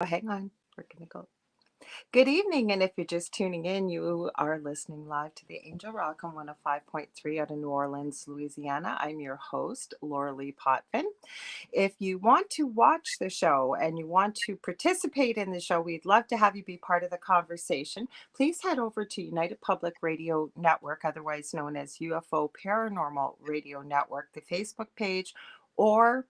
Oh, hang on. We're going to go. Good evening. And if you're just tuning in, you are listening live to the Angel Rock on 105.3 out of New Orleans, Louisiana. I'm your host, Lorilei Potvin. If you want to watch the show and you want to participate in the show, we'd love to have you be part of the conversation. Please head over to United Public Radio Network, otherwise known as UFO Paranormal Radio Network, the Facebook page, or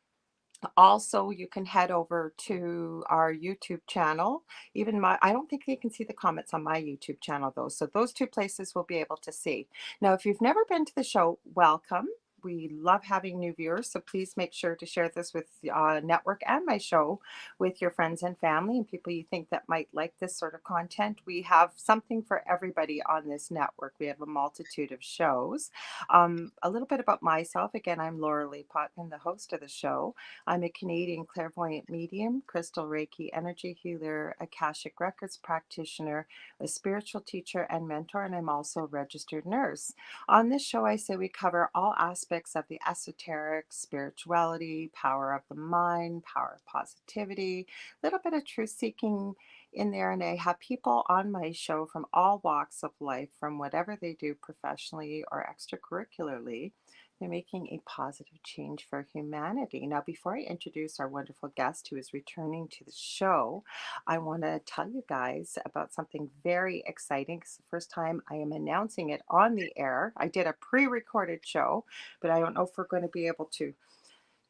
also, you can head over to our YouTube channel. I don't think you can see the comments on my YouTube channel though. So those two places will be able to see. Now, if you've never been to the show, welcome. We love having new viewers, so please make sure to share this with network and my show with your friends and family and people you think that might like this sort of content. We have something for everybody on this network. We have a multitude of shows. A little bit about myself. Again, I'm Lorilei Potvin, the host of the show. I'm a Canadian clairvoyant medium, crystal Reiki energy healer, Akashic Records practitioner, a spiritual teacher and mentor, and I'm also a registered nurse. On this show, I say we cover all aspects of the esoteric, spirituality, power of the mind, power of positivity, a little bit of truth seeking in there. And I have people on my show from all walks of life, from whatever they do professionally or extracurricularly. They're making a positive change for humanity. Now, before I introduce our wonderful guest who is returning to the show, I want to tell you guys about something very exciting. It's the first time I am announcing it on the air. I did a pre-recorded show, but I don't know if we're going to be able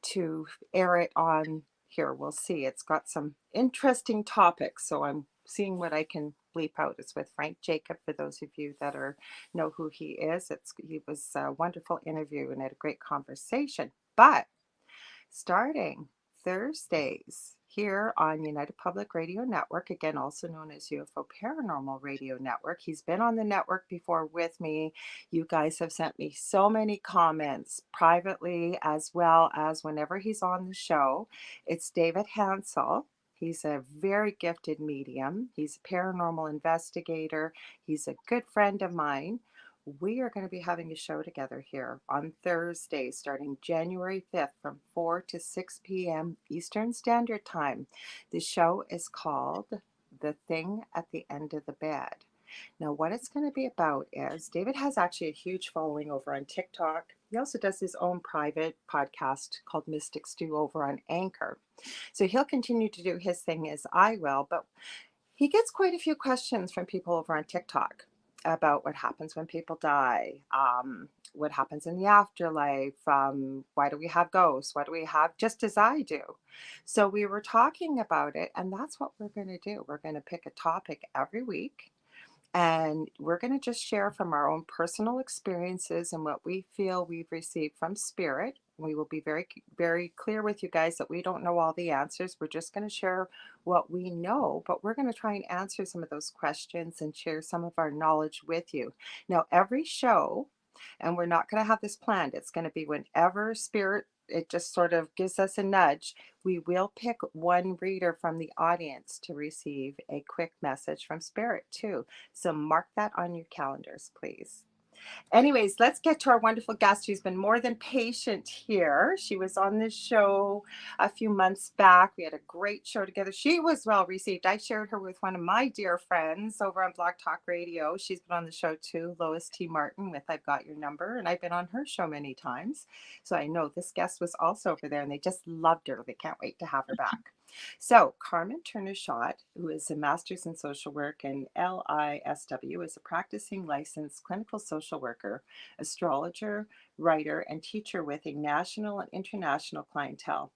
to air it on here. We'll see. It's got some interesting topics, so I'm seeing what I can bleep out. It's with Frank Jacob, for those of you that know who he is. He was a wonderful interview and had a great conversation. But starting Thursdays here on United Public Radio Network, again, also known as UFO Paranormal Radio Network. He's been on the network before with me. You guys have sent me so many comments privately as well as whenever he's on the show. It's David Hansel. He's a very gifted medium. He's a paranormal investigator. He's a good friend of mine. We are going to be having a show together here on Thursday, starting January 5th from 4 to 6 p.m. Eastern Standard Time. The show is called The Thing at the End of the Bed. Now, what it's going to be about is David has actually a huge following over on TikTok. He also does his own private podcast called Mystic Stew over on Anchor. So he'll continue to do his thing as I will, but he gets quite a few questions from people over on TikTok about what happens when people die, what happens in the afterlife, why do we have ghosts, what do we have, just as I do. So we were talking about it, and that's what we're going to do. We're going to pick a topic every week, and we're going to just share from our own personal experiences and what we feel we've received from spirit. We will be very, very clear with you guys that we don't know all the answers. We're just going to share what we know, but we're going to try and answer some of those questions and share some of our knowledge with you. Now, every show, and we're not going to have this planned, it's going to be whenever spirit, it just sort of gives us a nudge. We will pick one reader from the audience to receive a quick message from spirit too. So mark that on your calendars, please. Anyways, let's get to our wonderful guest who's been more than patient here. She was on this show a few months back. We had a great show together. She was well received. I shared her with one of my dear friends over on Blog Talk Radio. She's been on the show too, Lois T. Martin with I've Got Your Number, and I've been on her show many times. So I know this guest was also over there, and they just loved her. They can't wait to have her back. So, Carmen Turner-Shott, who is a master's in social work and LISW, is a practicing licensed clinical social worker, astrologer, writer, and teacher with a national and international clientele.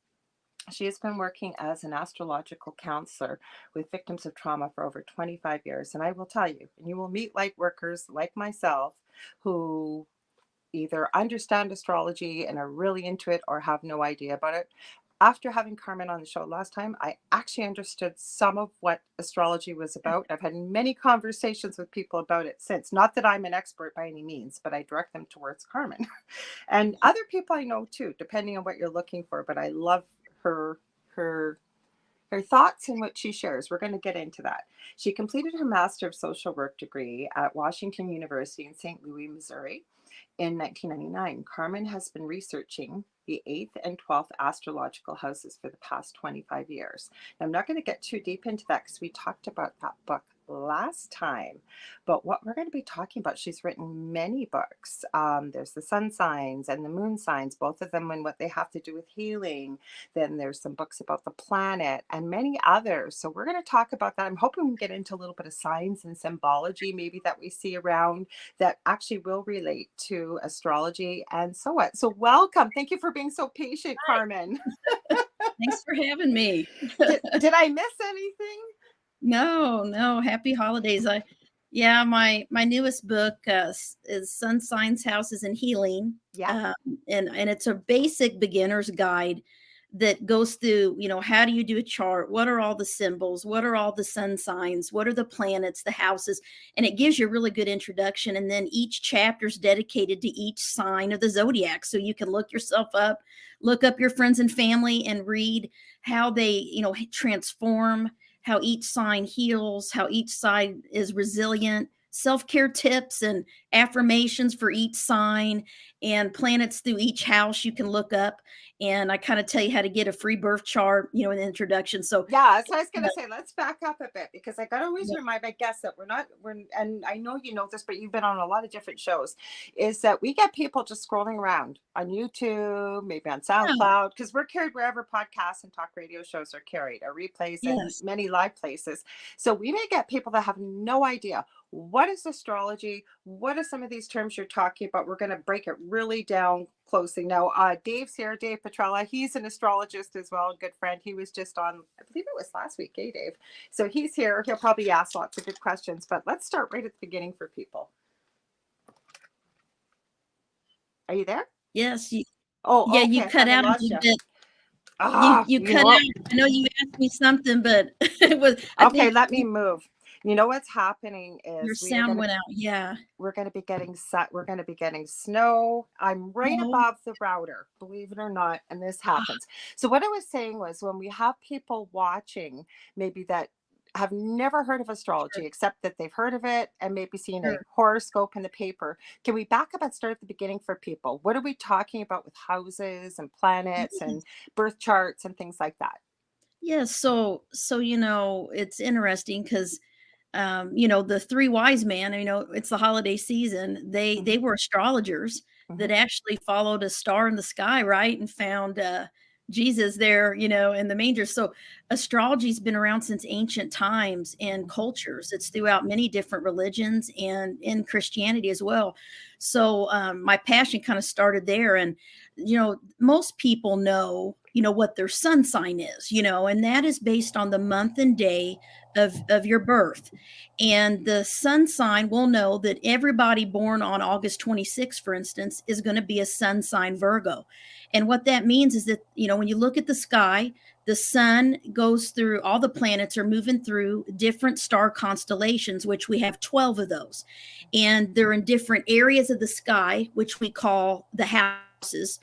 She has been working as an astrological counselor with victims of trauma for over 25 years. And I will tell you, and you will meet light workers like myself who either understand astrology and are really into it or have no idea about it. After having Carmen on the show last time, I actually understood some of what astrology was about. I've had many conversations with people about it since. Not that I'm an expert by any means, but I direct them towards Carmen. And other people I know too, depending on what you're looking for. But I love her her thoughts and what she shares. We're going to get into that. She completed her Master of Social Work degree at Washington University in St. Louis, Missouri. In 1999, Carmen has been researching the 8th and 12th astrological houses for the past 25 years. Now, I'm not going to get too deep into that because we talked about that book last time. But what we're going to be talking about, she's written many books. There's the sun signs and the moon signs, both of them and what they have to do with healing. Then there's some books about the planet and many others. So we're going to talk about that. I'm hoping we can get into a little bit of science and symbology, maybe that we see around that actually will relate to astrology and so on. So welcome. Thank you for being so patient, Hi. Carmen. Thanks for having me. Did I miss anything? No, happy holidays. My newest book is Sun Signs, Houses, and Healing. Yeah. Um, and it's a basic beginner's guide that goes through, how do you do a chart? What are all the symbols? What are all the sun signs? What are the planets, the houses? And it gives you a really good introduction. And then each chapter is dedicated to each sign of the zodiac. So you can look yourself up, look up your friends and family, and read how they, transform, how each sign heals, how each sign is resilient, self-care tips and affirmations for each sign, and planets through each house you can look up. And I kind of tell you how to get a free birth chart, in the introduction. So Yeah, so I was going uh, to say, let's back up a bit because I got to always remind my guests that and I know you know this, but you've been on a lot of different shows, is that we get people just scrolling around on YouTube, maybe on yeah, SoundCloud, because we're carried wherever podcasts and talk radio shows are carried, or replays and yes. many live places. So we may get people that have no idea what is astrology, what are some of these terms you're talking about. We're going to break it really down closely. Now, Dave's here, Dave Petrella. He's an astrologist as well, a good friend. He was just on, I believe it was last week, Dave? So he's here. He'll probably ask lots of good questions, but let's start right at the beginning for people. Are you there? Yes. Oh, Yeah, okay. you I cut thought I out a lost little you. bit. You You cut know what? out. I know you asked me something, but it was, I Okay, think let me move. You know what's happening your is sound went out. Yeah. we're going to be getting we're going to be getting snow. I'm right No. above the router, believe it or not, and this happens. So what I was saying was, when we have people watching maybe that have never heard of Sure, astrology except that they've heard of it and maybe seen a sure. horoscope in the paper, can we back up and start at the beginning for people? What are we talking about with houses and planets and birth charts and things like that? Yeah, so it's interesting because the three wise men, it's the holiday season. They Hmm. were astrologers that Hmm. actually followed a star in the sky, right, and found Jesus there, in the manger. So astrology's been around since ancient times and Hmm. cultures. It's throughout many different religions and in Christianity as well. So my passion kind of started there, and most people know what their sun sign is, and that is based on the month and day of your birth. And the sun sign will know that everybody born on August 26th, for instance, is going to be a sun sign Virgo. And what that means is that, when you look at the sky, the sun goes through, all the planets are moving through different star constellations, which we have 12 of those. And they're in different areas of the sky, which we call the houses.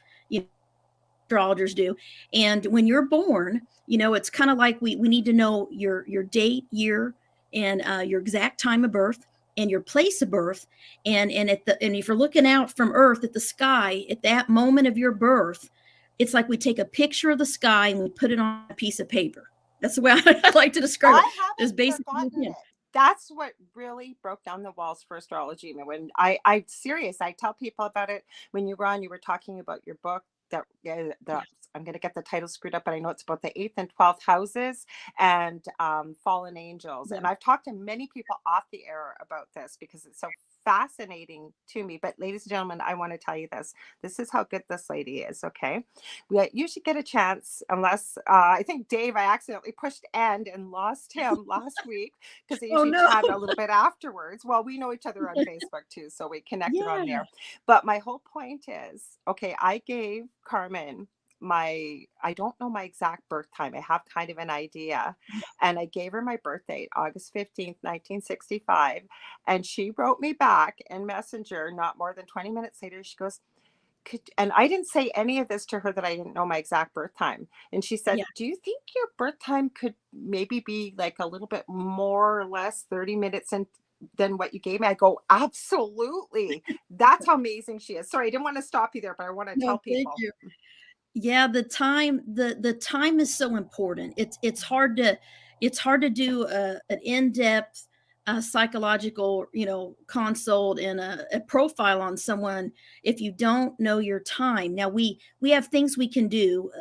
Astrologers do. And when you're born, it's kind of like we need to know your date, year, and your exact time of birth and your place of birth. And if you're looking out from Earth at the sky at that moment of your birth, it's like we take a picture of the sky and we put it on a piece of paper. That's the way I like to describe it. I Is haven't basically, forgotten yeah, it. That's what really broke down the walls for astrology. When I'm serious, I tell people about it. When you were on, you were talking about your book. That I'm going to get the title screwed up, but I know it's about the 8th and 12th houses and fallen angels. yeah. And I've talked to many people off the air about this because it's so fascinating to me. But ladies and gentlemen, I want to tell you this. This is how good this lady is. Okay, you should get a chance, unless I think Dave, I accidentally pushed end and lost him last week because I Oh usually no. chat a little bit afterwards. Well, we know each other on Facebook too, so we connected on Yeah. there. But my whole point is, okay, I gave Carmen I don't know my exact birth time. I have kind of an idea. And I gave her my birth date, August 15th, 1965. And she wrote me back in Messenger not more than 20 minutes later. She goes, and I didn't say any of this to her that I didn't know my exact birth time. And she said, Yeah. "Do you think your birth time could maybe be like a little bit more or less 30 minutes than what you gave me? I go, absolutely. That's how amazing she is. Sorry, I didn't want to stop you there, but I want to No, tell thank people. you. Yeah, the time is so important. It's hard to do an in-depth psychological, consult and a profile on someone if you don't know your time. Now we have things we can do,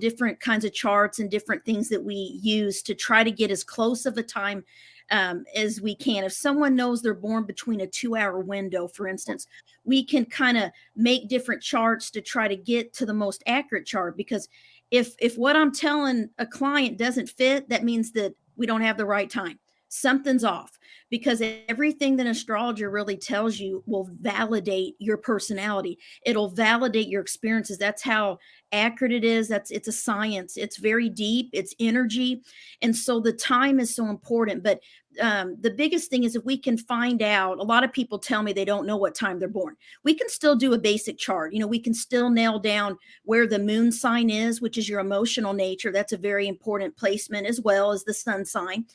different kinds of charts and different things that we use to try to get as close of a time as we can. If someone knows they're born between a 2-hour window, for instance, we can kind of make different charts to try to get to the most accurate chart, because if what I'm telling a client doesn't fit, that means that we don't have the right time. Something's off, because everything that an astrologer really tells you will validate your personality. It'll validate your experiences. That's how accurate it is. It's a science. It's very deep. It's energy. And so the time is so important. But the biggest thing is, if we can find out, a lot of people tell me they don't know what time they're born. We can still do a basic chart. We can still nail down where the moon sign is, which is your emotional nature. That's a very important placement, as well as the sun sign.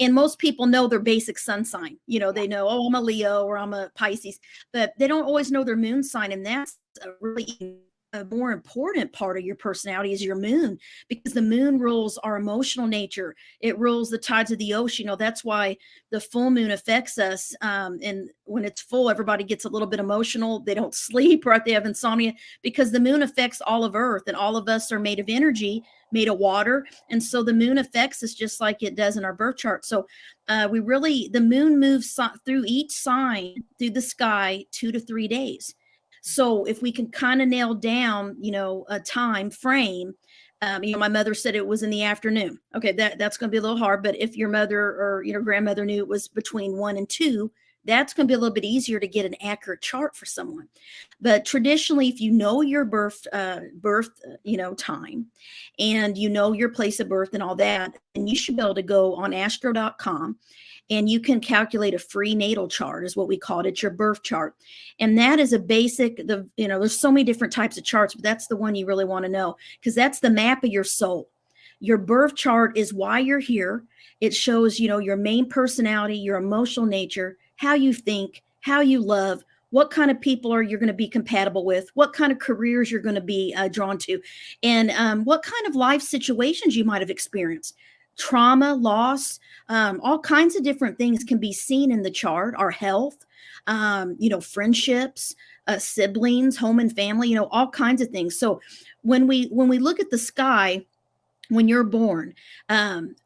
And most people know their basic sun sign. Yeah. They know, oh, I'm a Leo or I'm a Pisces, but they don't always know their moon sign. And that's a really a more important part of your personality, is your moon, because the moon rules our emotional nature. It rules the tides of the ocean. That's why the full moon affects us. And when it's full, everybody gets a little bit emotional. They don't sleep, right? They have insomnia, because the moon affects all of Earth, and all of us are made of energy, made of water. And so the moon affects us just like it does in our birth chart. So the moon moves through each sign through the sky 2 to 3 days. So if we can kind of nail down, a time frame, my mother said it was in the afternoon. Okay, that's going to be a little hard. But if your mother or grandmother knew it was between 1 and 2, that's going to be a little bit easier to get an accurate chart for someone. But traditionally, if you know your birth, time, and you know your place of birth and all that, then you should be able to go on astro.com, and you can calculate a free natal chart, is what we call it. It's your birth chart. And that is a basic, there's so many different types of charts, but that's the one you really want to know, because that's the map of your soul. Your birth chart is why you're here. It shows, your main personality, your emotional nature, how you think, how you love, what kind of people are you're going to be compatible with, what kind of careers you're going to be drawn to, and what kind of life situations you might have experienced. Trauma, loss, all kinds of different things can be seen in the chart. Our health, friendships, siblings, home and family, all kinds of things. So when we look at the sky, when you're born,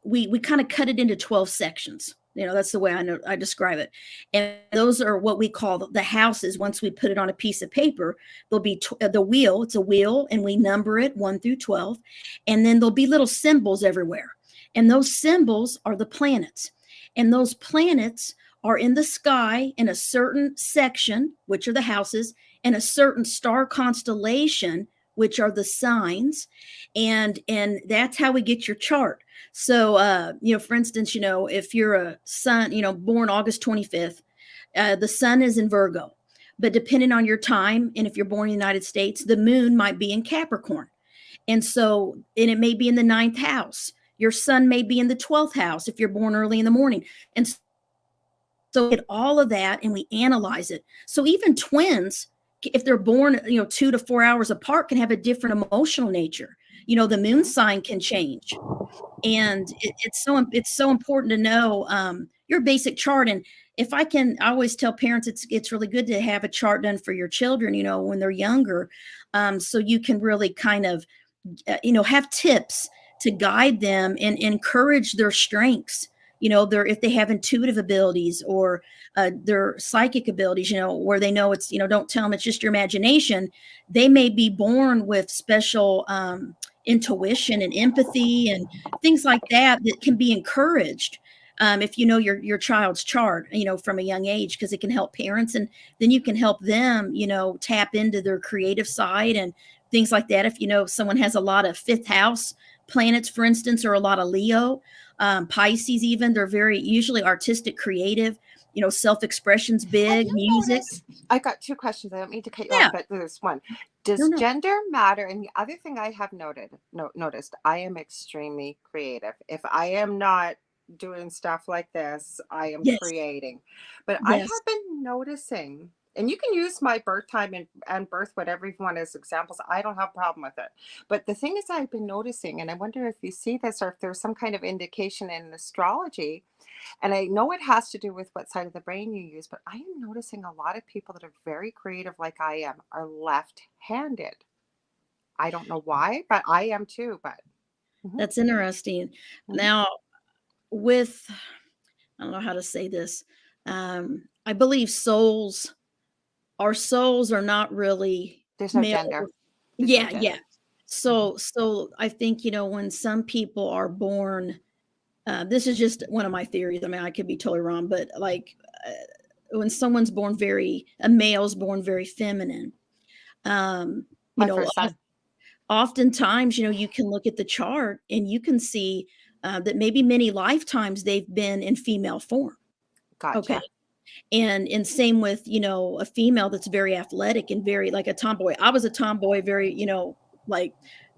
we kind of cut it into 12 sections. That's the way I describe it. And those are what we call the houses. Once we put it on a piece of paper, there'll be the wheel. It's a wheel, and we number it 1 through 12. And then there'll be little symbols everywhere. And those symbols are the planets. And those planets are in the sky in a certain section, which are the houses, and a certain star constellation, which are the signs. And that's how we get your chart. So for instance, if you're a sun, born August 25th, the sun is in Virgo. But depending on your time, and if you're born in the United States, the moon might be in Capricorn. And it may be in the 9th house. Your sun may be in the 12th house if you're born early in the morning. And so we get all of that, and we analyze it. So even twins, if they're born, 2 to 4 hours apart, can have a different emotional nature. The moon sign can change. And it's so important to know your basic chart. And I always tell parents it's really good to have a chart done for your children, when they're younger, so you can really kind of, have tips to guide them and encourage their strengths. If they have intuitive abilities, or their psychic abilities, where they know it's, don't tell them it's just your imagination. They may be born with special intuition and empathy and things like that can be encouraged if you know your child's chart, from a young age, because it can help parents, and then you can help them, tap into their creative side and things like that. If someone has a lot of 5th house planets, for instance, or a lot of Leo, Pisces, even, they're very usually artistic, creative, self-expression's Have big, you music. noticed? I got two questions. I don't mean to cut you off, Yeah. but there's one. No, Does no. gender matter? And the other thing I have noticed, I am extremely creative. If I am not doing stuff like this, I am Yes. creating. But I Yes. have been noticing, and you can use my birth time and birth, whatever you want as examples. I don't have a problem with it. But the thing is, I've been noticing, and I wonder if you see this or if there's some kind of indication in astrology. And I know it has to do with what side of the brain you use, but I am noticing a lot of people that are very creative, like I am, are left handed. I don't know why, but I am too. But mhm, That's interesting. mhm. Now, with I don't know how to say this. I believe our souls are not really There's no male. gender. There's no Yeah, yeah. gender. Mhm. So I think, when some people are born, this is just one of my theories. I mean, I could be totally wrong, but like when someone's born a male's born very feminine, um, you My know, first son. oftentimes, you can look at the chart and you can see that maybe many lifetimes they've been in female form. Okay. Gotcha. And same with, a female that's very athletic and very like a tomboy. I was a tomboy, very, like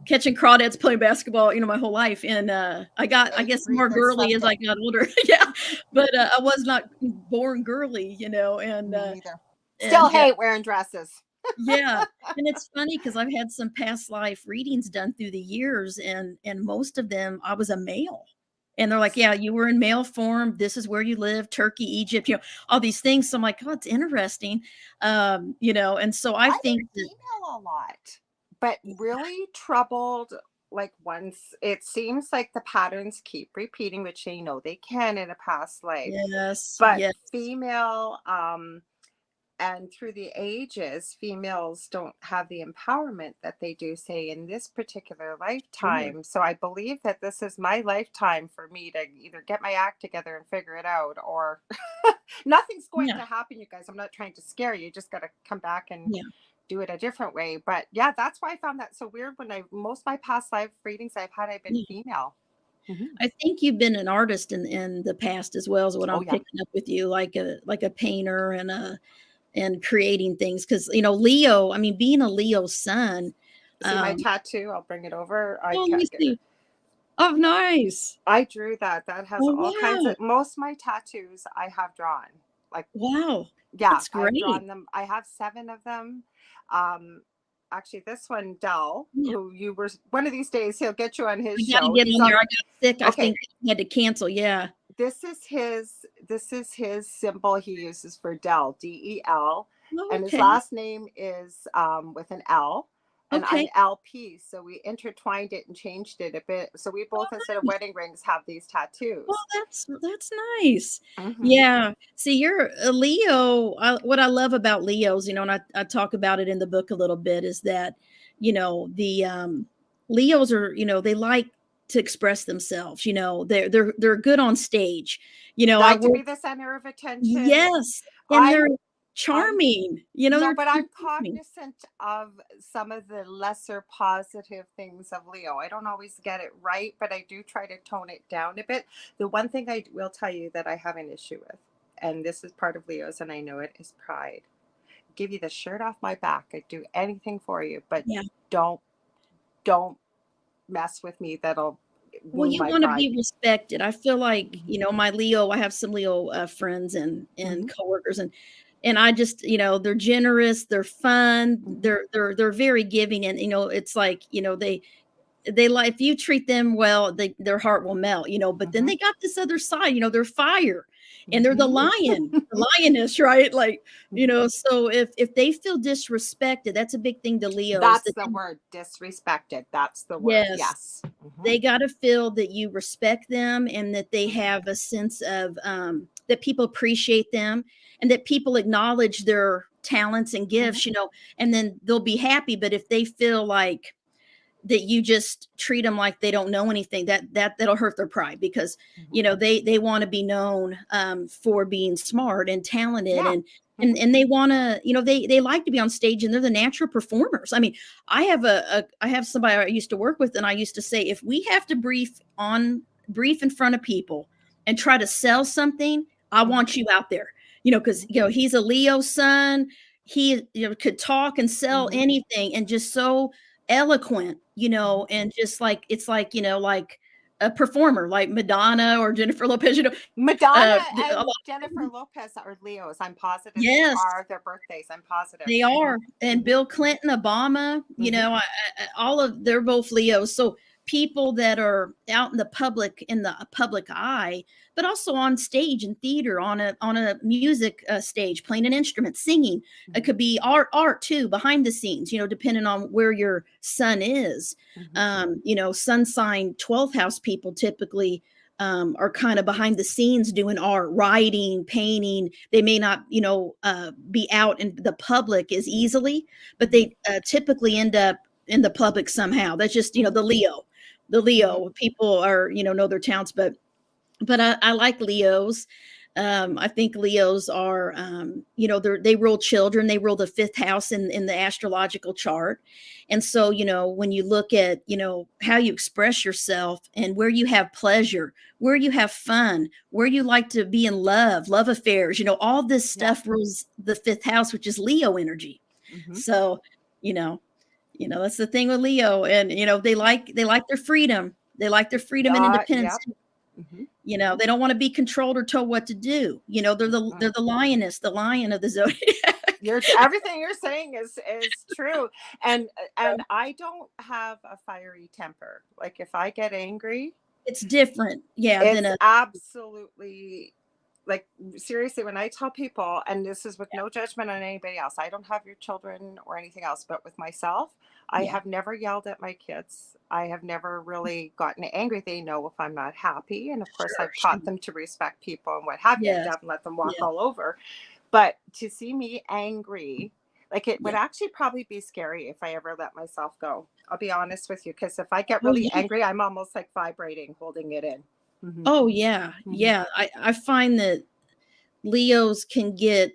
catching crawdads, playing basketball, my whole life. And I Ate, guess, more breathed, and girly slept as I it. got older. Yeah. But I was not born girly, Me neither. Still and yeah, hate wearing dresses. yeah. And it's funny because I've had some past life readings done through the years, and most of them I was a male. And they're like, "Yeah, you were in male form. This is where you live, Turkey, Egypt, all these things." So I'm like, "Oh, it's interesting." And so I I've think been that female a lot, but really troubled. Like once it seems like the patterns keep repeating, which they know they can in a past life, yes, but yes. female, and through the ages, females don't have the empowerment that they do, say, in this particular Sure. lifetime. So I believe that this is my lifetime for me to either get my act together and figure it out, or nothing's going Yeah, to happen, you guys. I'm not trying to scare you. You just got to come back and yeah, do it a different way. But yeah, that's why I found that so weird when most of my past life readings I've been yeah. female. Hmm. I think you've been an artist in the past as well, is what Oh, I'm yeah. picking up with you, like a painter and creating things. Because Leo, I mean, being a Leo sun, See my um tattoo? I'll bring it over. I oh, let me can't get it. see. Oh, nice. I drew that. That has Oh, all kinds wow. of, most of my tattoos I have drawn. Like, Wow. yeah, That's I've great. drawn them. I have 7 of them. Um, Actually, this one, Dell, Yeah. who you were, one of these days, he'll get you on his I gotta show. get He's on there. on, I got sick. I okay, think I had to cancel. Yeah. this is his symbol he uses for Dell, DEL, Oh, and his okay. last name is with an L, and I'm Okay. LP, so we intertwined it and changed it a bit. So we Oh, both, instead of nice. wedding rings, have these Oh, tattoos. that's nice. Hmm. Yeah. See, you're a Leo. What I love about Leos, and I talk about it in the book a little bit, is that, the Leos are, they like to express themselves. They're good on stage. I Like to work. be the center of attention. Yes, and they're I'm I'm charming. No, They're but they're I'm charming. cognizant of some of the lesser positive things of Leo. I don't always get it right, but I do try to tone it down a bit. The one thing I will tell you that I have an issue with, and this is part of Leo's, and I know it, is pride. Give you the shirt off my back. I'd do anything for you, but Yeah. don't don't mess with me. That'll Well, wound you my wanna pride. be respected. I feel like, Mhm. my Leo I have some Leo, friends and Mhm. coworkers, and I just they're generous, they're fun, Mhm. they're very giving, and, it's like, they like if you treat them well, their heart will melt, but then Mhm. they got this other side, they're fire, and they're the Mhm. lion, the lioness, right? Like, Mhm. so if they feel disrespected, that's a big thing to Leos That's that the word, disrespected. That's the word. yes. Yes. Mhm. They gotta feel that you respect them and that they Mhm. have a sense of, that people appreciate them and that people acknowledge their talents and Mhm. gifts, and then they'll be happy, but if they feel like that you just treat them like they don't know anything, that'll hurt their pride because, Mhm. they wanna be known, for being smart and talented, Yeah. and Mhm. they wanna, they like to be on stage and they're the natural performers. I mean, I have somebody I used to work with, and I used to say, "If we have to brief in front of people and try to sell something, I Mhm. want you out there." Because, Mhm. he's a Leo sun. He, could talk and sell Mhm. anything and just so eloquent, Mhm. and just like it's like, like a performer like Madonna or Jennifer Lopez, Madonna a and lot. Jennifer Lopez are Leos. I'm positive they Yes, are their birthdays. I'm positive. they are. And Hmm. Bill Clinton, Obama, Hmm. all of they're both Leos. So people that are out in the public eye, but also on stage and theater, on a music stage, playing an instrument, singing. It Hmm. could be art too, behind the scenes. Depending on where your sun is. Hmm. Sun sign 12th house people typically are kind of behind the scenes doing art, writing, painting. They may not, be out in the public as easily, but Hmm. they typically end up in the public somehow. That's just, Hmm. the Hmm. Leo people are, know their talents, but I like Leos. I think Leos are, they rule children. They rule the fifth house in the astrological chart. And so, when you look at, how you express yourself and where you have pleasure, where you have fun, where you like to be in love affairs, all this Yeah. stuff rules the fifth house, which is Leo energy. Hmm. So, you know, that's the thing with Leo. And, they like their freedom. They like their freedom and independence. Yep. Hmm. They don't want to be controlled or told what to do. They're the lioness, the lion of the zodiac. Everything you're saying is true, and I don't have a fiery temper. Like if I get angry, It's different, yeah, than it's a absolutely, like, seriously, when I tell people, and this is with no judgment on anybody else, I don't have your children or anything else, but with myself, I yeah, have never yelled at my kids. I have never really gotten angry. They know if I'm not happy. And of course, sure, I've sure. taught them to respect people and what have you. I Yes, haven't let them walk yes, all over. But to see me angry, like, it would yeah. actually probably be scary if I ever let myself go. I'll be honest with you. Because if I get Oh, really yeah. angry, I'm almost like vibrating, holding it in. Hmm. Oh, yeah, Hmm. yeah. I find that Leos can get,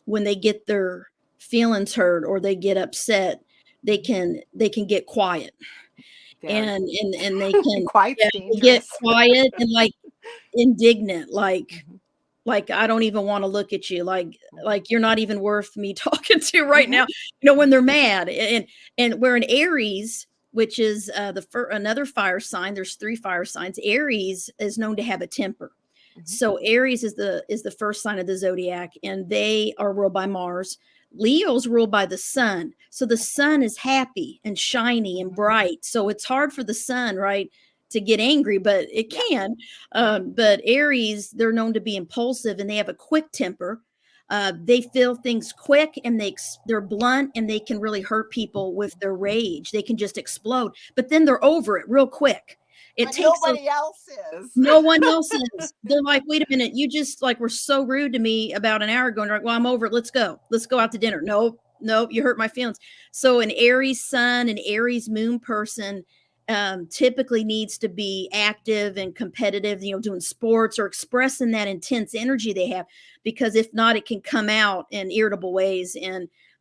when they get their feelings hurt or they get upset, they can get quiet, Very. and they can, yeah, Quiet's they get dangerous. quiet and, like, indignant, Hmm. like, "I don't even wanna look at you, like, you're not even worth me talking to right Hmm. now," when they're mad, and we're in Aries, which is, another fire sign. There's 3 fire signs. Aries is known to have a temper. Hmm. So Aries is the first sign of the zodiac, and they are ruled by Mars. Leo's ruled by the sun. So the sun is happy and shiny and Hmm. bright. So it's hard for the sun, right, to get angry, but it Yeah. can. Hmm. But Aries, they're known to be impulsive and they have a quick temper. They feel things quick and they're blunt and they can really hurt people with their rage. They can just explode, but then they're over it real quick. It But takes a nobody else is. no one else is. They're like, "Wait a minute, you just, like, were so rude to me about an hour ago." And they're like, "Well, I'm over it. Let's go. Let's go out to dinner." "Nope, nope, you hurt my feelings." So an Aries sun, an Aries moon person, typically needs to be active and competitive, doing sports or expressing that intense energy they have, because if not, it can come out in irritable ways.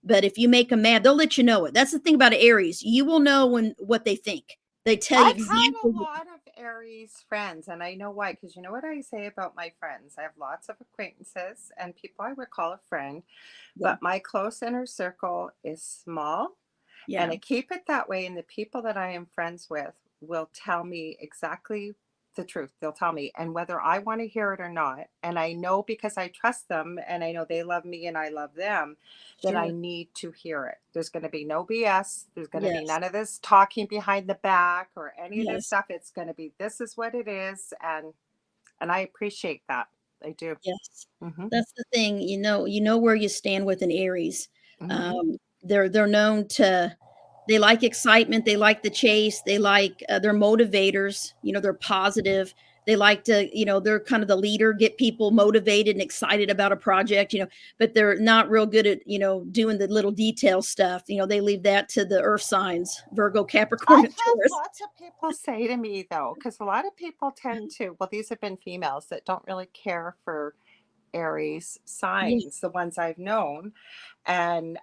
But if you make them mad, they'll let you know it. That's the thing about Aries. You will know when what they think. They tell you I've had exactly. a lot of Aries friends, and I know why. Because you know what I say about my friends? I have lots of acquaintances and people I would call a friend, Yeah, but my close inner circle is small, and yeah. I keep it that way. And the people that I am friends with will tell me exactly the truth. They'll tell me, and whether I want to hear it or not. And I know, because I trust them and I know they love me and I love them, that I Sure. need to hear it. There's going to be no BS. There's going to be Yes. none of this talking behind the back or any of this Yes. stuff. It's going to be, this is what it is. And I appreciate that. I do. Yes. Hmm. That's the thing, where you stand with an Aries. Hmm. They're known to they like excitement, they like the chase, they're motivators, they're positive. They like to, they're kind of the leader, get people motivated and excited about a project, but they're not real good at, doing the little detail stuff. They leave that to the earth signs, Virgo, Capricorn, I've and had Taurus. lots of people say to me, though, because a lot of people tend to, well, these have been females that don't really care for Aries Yeah, signs, the ones I've known. And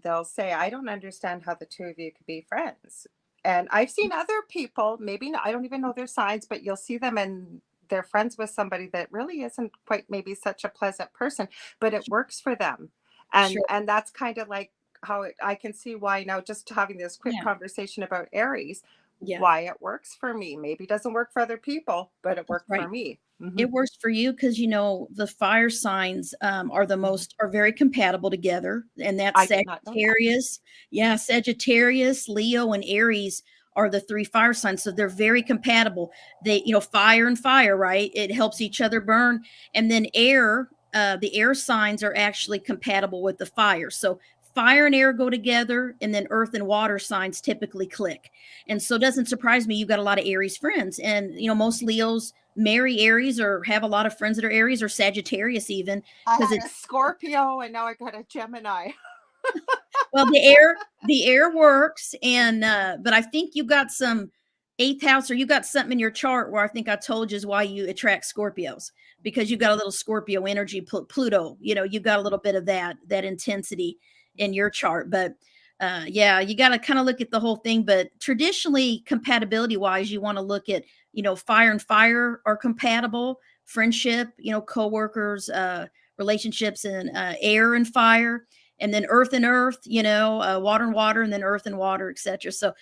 they'll say, I don't understand how the two of you could be friends. And I've seen other people, maybe not, I don't even know their signs, but you'll see them and they're friends with somebody that really isn't quite maybe such a pleasant person, but it works for them. sure. And that's kind of like how I can see why now, just having this quick Yeah. conversation about Aries. Yeah, why it works for me. Maybe it doesn't work for other people, but it that's worked for right. me. Hmm. It works for you because you know the fire signs Hmm. are very compatible together, and that's I did not know that. Sagittarius. Yeah, Sagittarius, Leo, and Aries are the three fire signs, so they're very compatible. They, you know, fire and fire, right? It helps each other burn, and then air. The air signs are actually compatible with the fire. So fire and air go together, and then earth and water signs typically click. And so it doesn't surprise me you got a lot of Aries friends, and you know most Leos marry Aries or have a lot of friends that are Aries or Sagittarius even I because had a it's Scorpio and now I got a Gemini. well the air works and but I think you got some eighth house or you got something in your chart where I think I told you is why you attract Scorpios because you got a little Scorpio energy Pluto, you know, you got a little bit of that intensity in your chart, but yeah, you got to kind of look at the whole thing. But traditionally, compatibility wise, you want to look at, you know, fire and fire are compatible, friendship, you know, coworkers, relationships, and air and fire, and then earth and earth, you know, water and water, and then earth and water, etc. So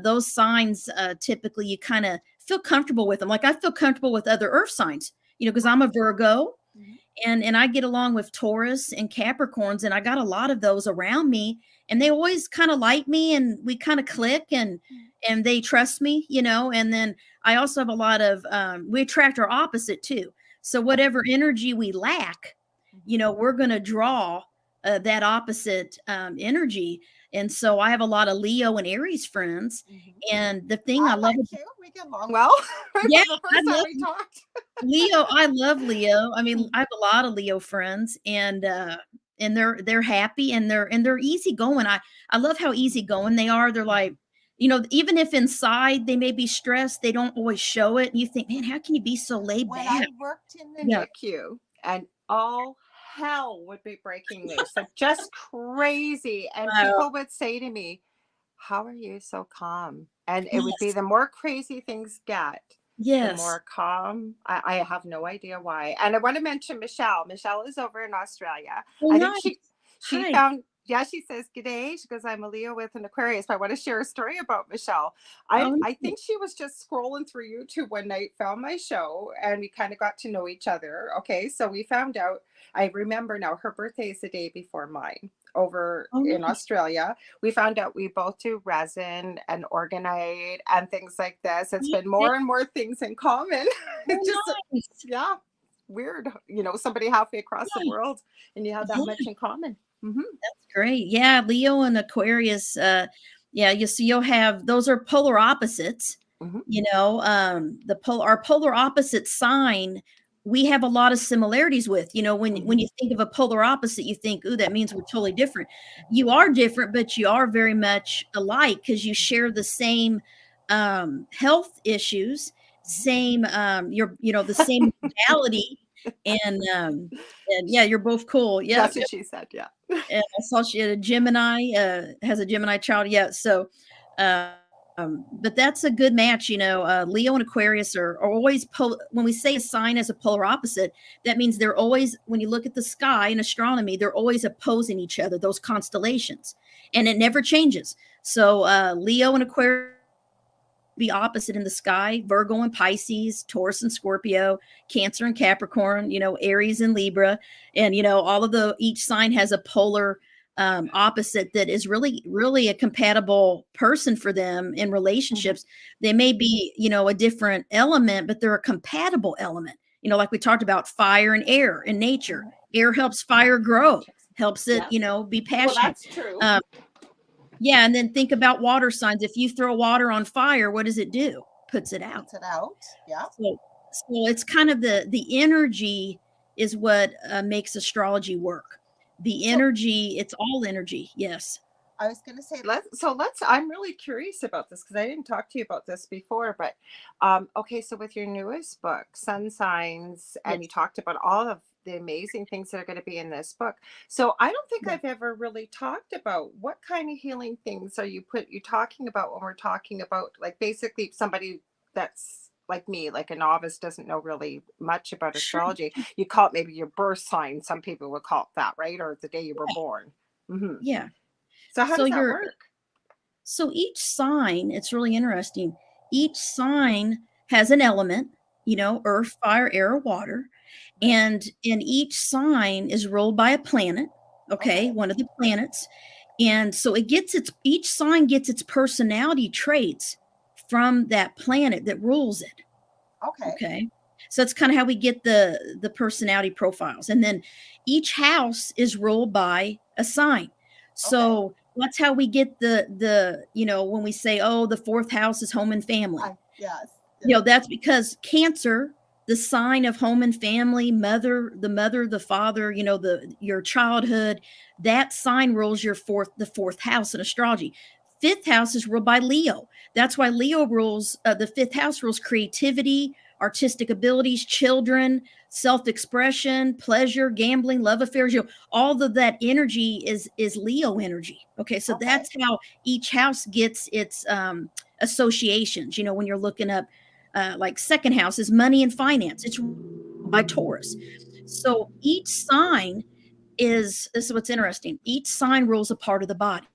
those signs typically you kind of feel comfortable with them. Like I feel comfortable with other earth signs, you know, because I'm a Virgo Mhm. and I get along with Taurus and Capricorns, and I got a lot of those around me, and they always kind of like me, and we kind of click, and they trust me, you know. And then I also have a lot of we attract our opposite too. So whatever energy we lack, you Mhm. know, we're going to draw that opposite energy. And so I have a lot of Leo and Aries friends, Mhm. and the thing I I love, like you. We get along well. Right yeah, from the I first time love we talked. Leo. I love Leo. I mean, I Mhm. have a lot of Leo friends and they're happy and they're easygoing. I love how easygoing they are. They're like, Mhm. you know, even if inside they may be stressed, they don't always show it. And you think, man, how can you be so laid When I back? worked in the Yeah. NICU and all hell would be breaking loose, like just crazy. And Wow. people would say to me, how are you so calm? And it would be Yes. the more crazy things get, the Yes. more calm. I have no idea why. And I want to mention Michelle. Michelle is over in Australia. Oh, I think nice. she Hi. found, yeah, she says, G'day. She goes, I'm a Leo with an Aquarius. But I want to share a story about Michelle. Oh, I nice. think she was just scrolling through YouTube one night, found my show, and we kind of got to know each other. Okay. So we found out, I remember now, her birthday is the day before mine over Oh, in nice. Australia. We found out we both do resin and organite and things like this. It's been Okay. more and more things in common. Oh, It's just, nice. yeah, weird. You know, somebody halfway across the Yeah. world and you have that much Yeah. in common. Hmm. That's great. Yeah, Leo and Aquarius, yeah, you see you'll have those are polar opposites. Hmm. You know, our polar opposite sign, we have a lot of similarities with. You know, when Hmm. you think of a polar opposite, you think, "Ooh, that means we're totally different." You are different, but you are very much alike because you share the same health issues, same you know, the same modality, and yeah, you're both cool. Yeah, That's what she said. Yeah. and I saw she had a Gemini, has a Gemini child yet. So, but that's a good match. You know, Leo and Aquarius are always, when we say a sign as a polar opposite, that means they're always, when you look at the sky in astronomy, they're always opposing each other, those constellations, and it never changes. So, Leo and Aquarius be opposite in the sky, Virgo and Pisces, Taurus and Scorpio, Cancer and Capricorn, you know, Aries and Libra. And, you know, all of each sign has a polar opposite that is really, really a compatible person for them in Hmm. relationships. They may be, you know, a different element, but they're a compatible element. You know, like we talked about fire and air in nature. Hmm. Air helps fire grow, helps it, Yes. you know, be Well, passionate. that's true. Um, yeah, and then think about water signs. If you throw water on fire, what does it do? Puts it out. Puts it out. Yeah. So it's kind of the energy is what makes astrology work. The So energy, it's all energy. Yes. I was going to say, let's, I'm really curious about this because I didn't talk to you about this before, but okay, so with your newest book, Sun Signs, and you Yes. talked about all of the amazing things that are going to be in this book. So I don't think Yeah. I've ever really talked about what kind of healing things are you talking about when we're talking about, like, basically somebody that's like me, like a novice, doesn't know really much about Sure. astrology. You call it maybe your birth sign. Some people would call it that, right? Or the day you were Yeah. born. Hmm. Yeah. So how So does that you're work? So each sign, it's really interesting. Each sign has an element, earth, fire, air, water, Right. and each sign is ruled by a planet, okay, Okay. one of the planets. And so each sign gets its personality traits from that planet that rules it. Okay. Okay. So that's kind of how we get the personality profiles. And then each house is ruled by a sign. Okay. So that's how we get when we say, oh, the fourth house is home and family. Yes. Yes. That's because Cancer, the sign of home and family, mother, the father, your childhood, that sign rules the fourth house in astrology. Fifth house is ruled by Leo. That's why Leo rules, the fifth house rules creativity, artistic abilities, children, self-expression, pleasure, gambling, love affairs. All of that energy is Leo energy. Okay, so Okay. that's how each house gets its associations. When you're looking up, like second house is money and finance. It's by Taurus. So each sign this is what's interesting. Each sign rules a part of the body.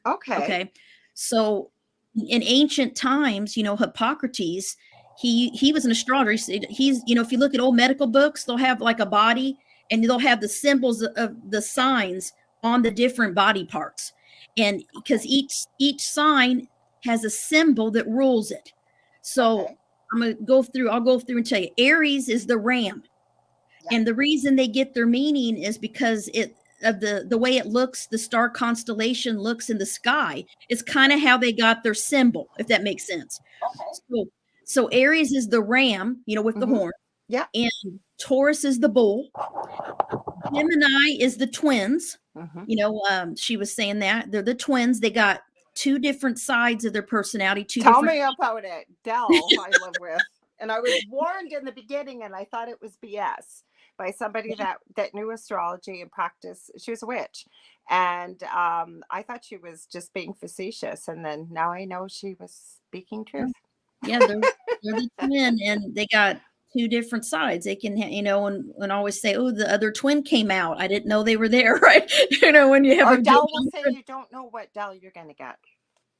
Okay. Okay. So in ancient times, Hippocrates, he was an astrologer. He's, if you look at old medical books, they'll have like a body and they'll have the symbols of the signs on the different body parts. And because Okay. each sign has a symbol that rules it. So Okay. I'll go through and tell you. Aries is the ram. Yeah. And the reason they get their meaning is because of the way it looks, the star constellation looks in the sky. It's kind of how they got their symbol, if that makes sense. Okay. So Aries is the ram, with the Mm-hmm. horn, Yeah. and Taurus is the bull. Gemini is the twins. Mm-hmm. She was saying that they're the twins. They got two different sides of their personality, two Tell different. me about it. Dell, I live with. And I was warned in the beginning, and I thought it was BS by somebody that knew astrology and practice. She was a witch. And I thought she was just being facetious. And then now I know she was speaking truth. Yeah, they're the twin, and they got two different sides. They can, and always say, "Oh, the other twin came out. I didn't know they were there." Right? When you have Or a Dell will say you don't know what Dell you're going to get.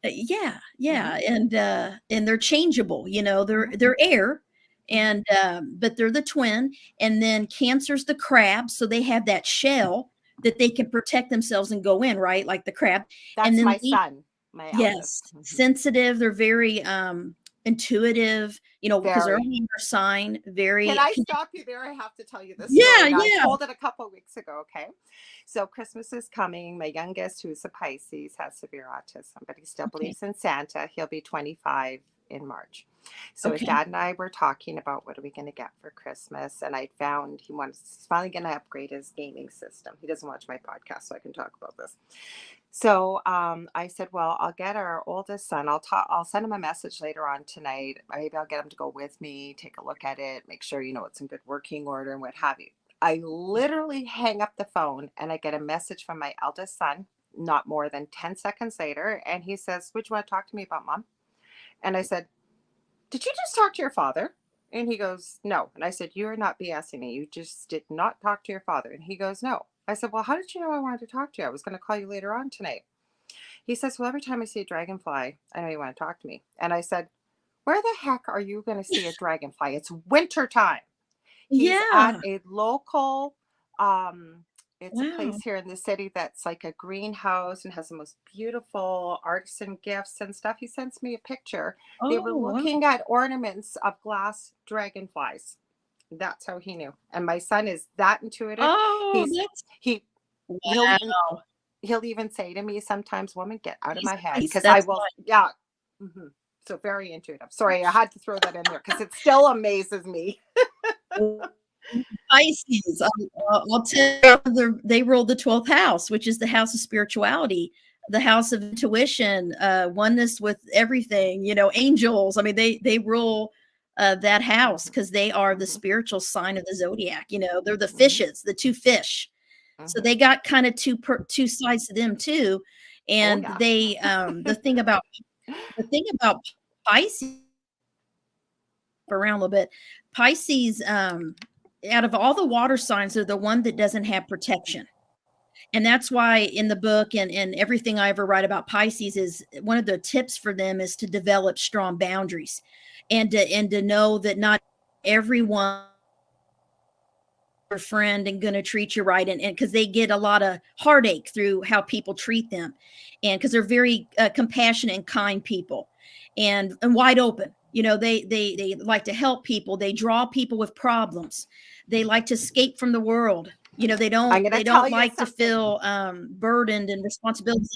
yeah, Mm-hmm. yeah, and they're changeable. They're Mm-hmm. they're air, Mm-hmm. and but they're the twin. And then Cancer's the crab, so they have that shell that they can protect themselves and go in, right, like the crab. And That's then my son, my eldest. Yes, Mm-hmm. sensitive. They're very intuitive, because they're a Very. water sign, Can very I stop you there? I have to tell you this yeah, story. Now, I yeah. told it a couple of weeks ago, okay? So, Christmas is coming. My youngest, who's a Pisces, has severe autism, but he still Okay, believes in Santa. He'll be 25 in March. So, his okay, dad and I were talking about what are we going to get for Christmas. And I found he's finally going to upgrade his gaming system. He doesn't watch my podcast, so I can talk about this. So I said, well, I'll get our oldest son. I'll send him a message later on tonight. Maybe I'll get him to go with me, take a look at it, make sure, it's in good working order and what have you. I literally hang up the phone and I get a message from my eldest son, not more than 10 seconds later. And he says, would you want to talk to me about mom? And I said, did you just talk to your father? And he goes, no. And I said, you're not BSing me. You just did not talk to your father. And he goes, no. I said, well, how did you know I wanted to talk to you? I was going to call you later on tonight. He says, well, every time I see a dragonfly, I know you want to talk to me. And I said, where the heck are you going to see a dragonfly? It's winter time. He's at yeah. a local, it's a Wow. place here in the city that's like a greenhouse and has the most beautiful artisan gifts and stuff. He sends me a picture. They were Oh, wow. looking at ornaments of glass dragonflies. That's how he knew. And my son is that intuitive. Oh, He's that's he he'll even wow. he'll even say to me sometimes, woman, get out of He's my head. nice. Because I That's will, yeah. Hmm. So very intuitive. Sorry, I had to throw that in there because it still amazes me. nice. Pisces. I'll tell you, they rule the 12th house, which is the house of spirituality, the house of intuition, oneness with everything, angels. I mean, they rule that house Hmm. because they are the Hmm. spiritual sign of the zodiac. They're the Hmm. fishes, the two fish. So Hmm. they got kind of two sides to them too. Oh And yeah. they the thing about Pisces, around a little bit. Pisces, out of all the water signs, are the one that doesn't have protection. And that's why in the book and everything I ever write about Pisces is one of the tips for them is to develop strong boundaries and to know that not everyone friend and going to treat you right and because they get a lot of heartache through how people treat them and because they're very compassionate and kind people and wide open, they like to help people, they draw people with problems, they like to escape from the world, they I'm don't going to they tell don't you like to something. feel burdened and responsibility.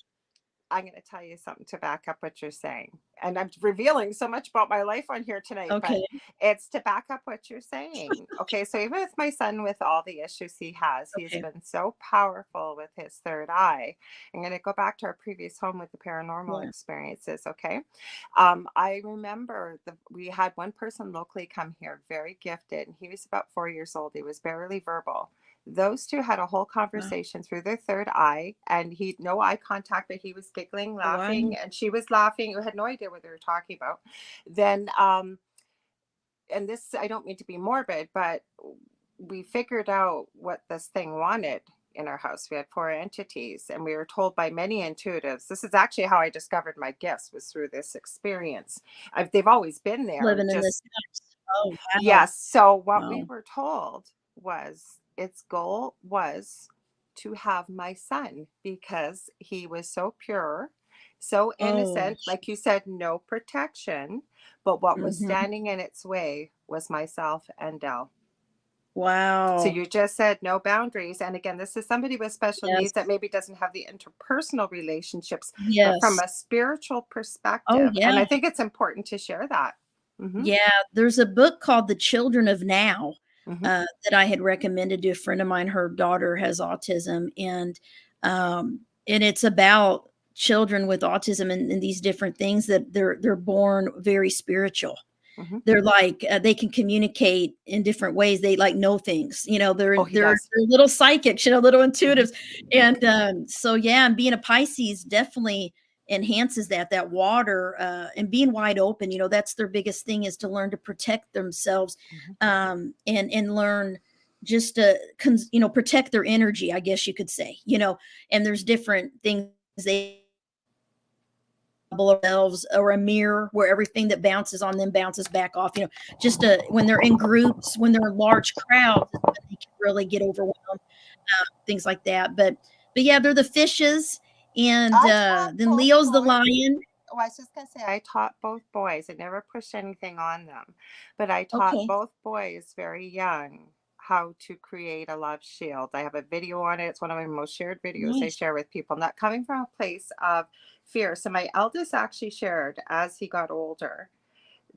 I'm going to tell you something to back up what you're saying. And I'm revealing so much about my life on here tonight, but Okay. it's to back up what you're saying. Okay. So even with my son, with all the issues he has, he's Okay. been so powerful with his third eye. I'm going to go back to our previous home with the paranormal Yeah. experiences. Okay. I remember we had one person locally come here, very gifted, and he was about 4 years old. He was barely verbal. Those two had a whole Wow. conversation through their third eye, and he no eye contact, but he was giggling, Wow. laughing, and she was laughing. We had no idea what they were talking about. Then and this, I don't mean to be morbid, but we figured out what this thing wanted in our house. We had four entities, and we were told by many intuitives. This is actually how I discovered my gifts, was through this experience. They've always been there, Living in this just house. Oh, wow. yes. So what we Wow. were told was its goal was to have my son because he was so pure, so Oh. innocent, like you said, no protection. But what was Mhm. standing in its way was myself and Dell. So Wow. you just said no boundaries. And again, this is somebody with special needs that Yes. maybe doesn't have the interpersonal relationships, but from Yes. a spiritual Oh, perspective. And yeah. I think it's important to share that. Mm-hmm. Yeah, there's a book called The Children of Now, Mm-hmm. that I had recommended to a friend of mine. Her daughter has autism, and it's about children with autism and these different things that they're born very spiritual. Mm-hmm. They're like, they can communicate in different ways. They, like, know things, they're Oh, he they're does. they're little psychics, little Mm-hmm. intuitives, so, yeah, and being a Pisces definitely enhances that water, and being wide open, that's their biggest thing is to learn to protect themselves, Mm-hmm. and learn just to protect their energy, I guess you could say, and there's different things they themselves or a mirror where everything that bounces on them bounces back off, just when they're in groups, when they're in large crowds, they can really get overwhelmed, things like that, but yeah, they're the fishes, and I taught then both Leo's the boys. lion. Oh, I was just gonna say I taught both boys. I never pushed anything on them, but I taught Okay. both boys very young how to create a love shield. I have a video on it. It's one of my most shared videos I Nice. share with people, not coming from a place of fear. So my eldest actually shared as he got older.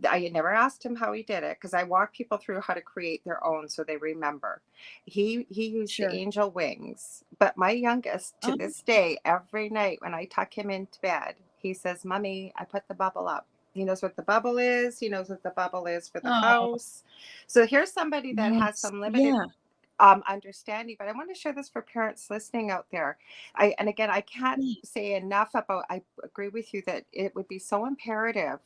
I had never asked him how he did it because I walk people through how to create their own so they remember. He used the Sure. angel wings, but my youngest to Oh, this day, every night when I tuck him into bed, he says, "Mommy, I put the bubble up." He knows what the bubble is. He knows what the bubble is for the oh, house. So here's somebody that has nice. some limited Yeah. understanding, but I want to share this for parents listening out there. And again, I can't Yeah. say enough about. I agree with you that it would be so imperative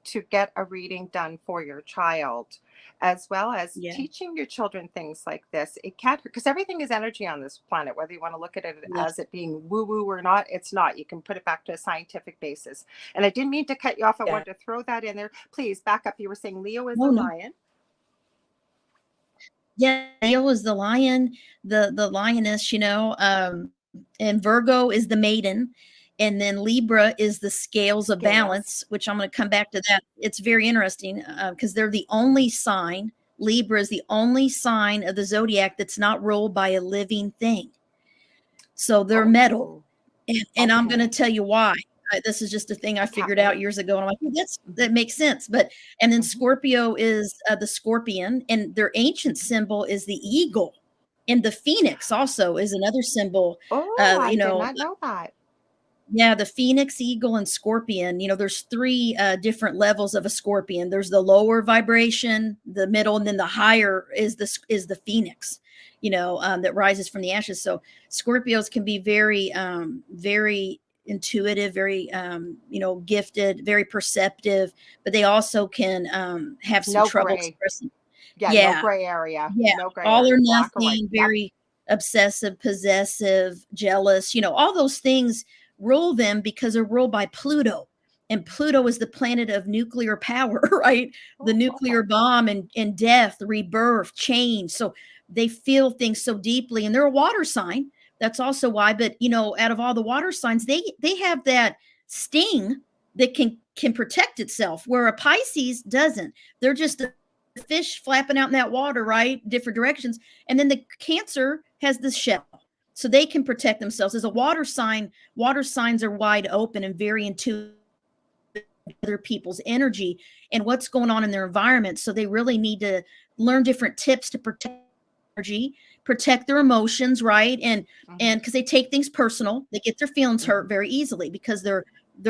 to get a reading done for your child, as well as Yeah. teaching your children things like this. It can't, because everything is energy on this planet, whether you want to look at it Yeah. as it being woo woo or not, it's not. You can put it back to a scientific basis. And I didn't mean to cut you off. I Yeah. wanted to throw that in there. Please back up. You were saying Leo is a Oh, no. lion. Yeah, Leo is the lion, the lioness, and Virgo is the maiden, and then Libra is the scales of Scales. balance, which I'm going to come back to that. It's very interesting because they're the only sign. Libra is the only sign of the zodiac that's not ruled by a living thing. So they're metal, Oh, and I'm going to okay. tell you why. This is just a thing I I can't figured out wait. years ago, and I'm like, "Oh, Hmm. that makes sense." But and then Hmm. Scorpio is the scorpion, and their ancient symbol is the eagle, and the phoenix also is another symbol. Oh, I You did know, not know that. yeah, the phoenix, eagle, and scorpion. There's three different levels of a scorpion. There's the lower vibration, the middle, and then the higher is the phoenix. That rises from the ashes. So Scorpios can be very, very intuitive, very, gifted, very perceptive, but they also can have some No trouble gray. expressing. Yeah, no Yeah, gray area. yeah, No gray all or area. Black or white. nothing, Yep. very obsessive, possessive, jealous, all those things rule them because they're ruled by Pluto. And Pluto is the planet of nuclear power, right? The nuclear bomb and death, rebirth, change. So they feel things so deeply, and they're a water sign. That's also why. But out of all the water signs, they have that sting that can protect itself, where a Pisces doesn't. They're just a fish flapping out in that water, right? Different directions. And then the Cancer has the shell. So they can protect themselves. As a water sign, water signs are wide open and very intuitive other people's energy and what's going on in their environment. So they really need to learn different tips to protect energy, protect their emotions, right? And because they take things personal, they get their feelings hurt very easily because they're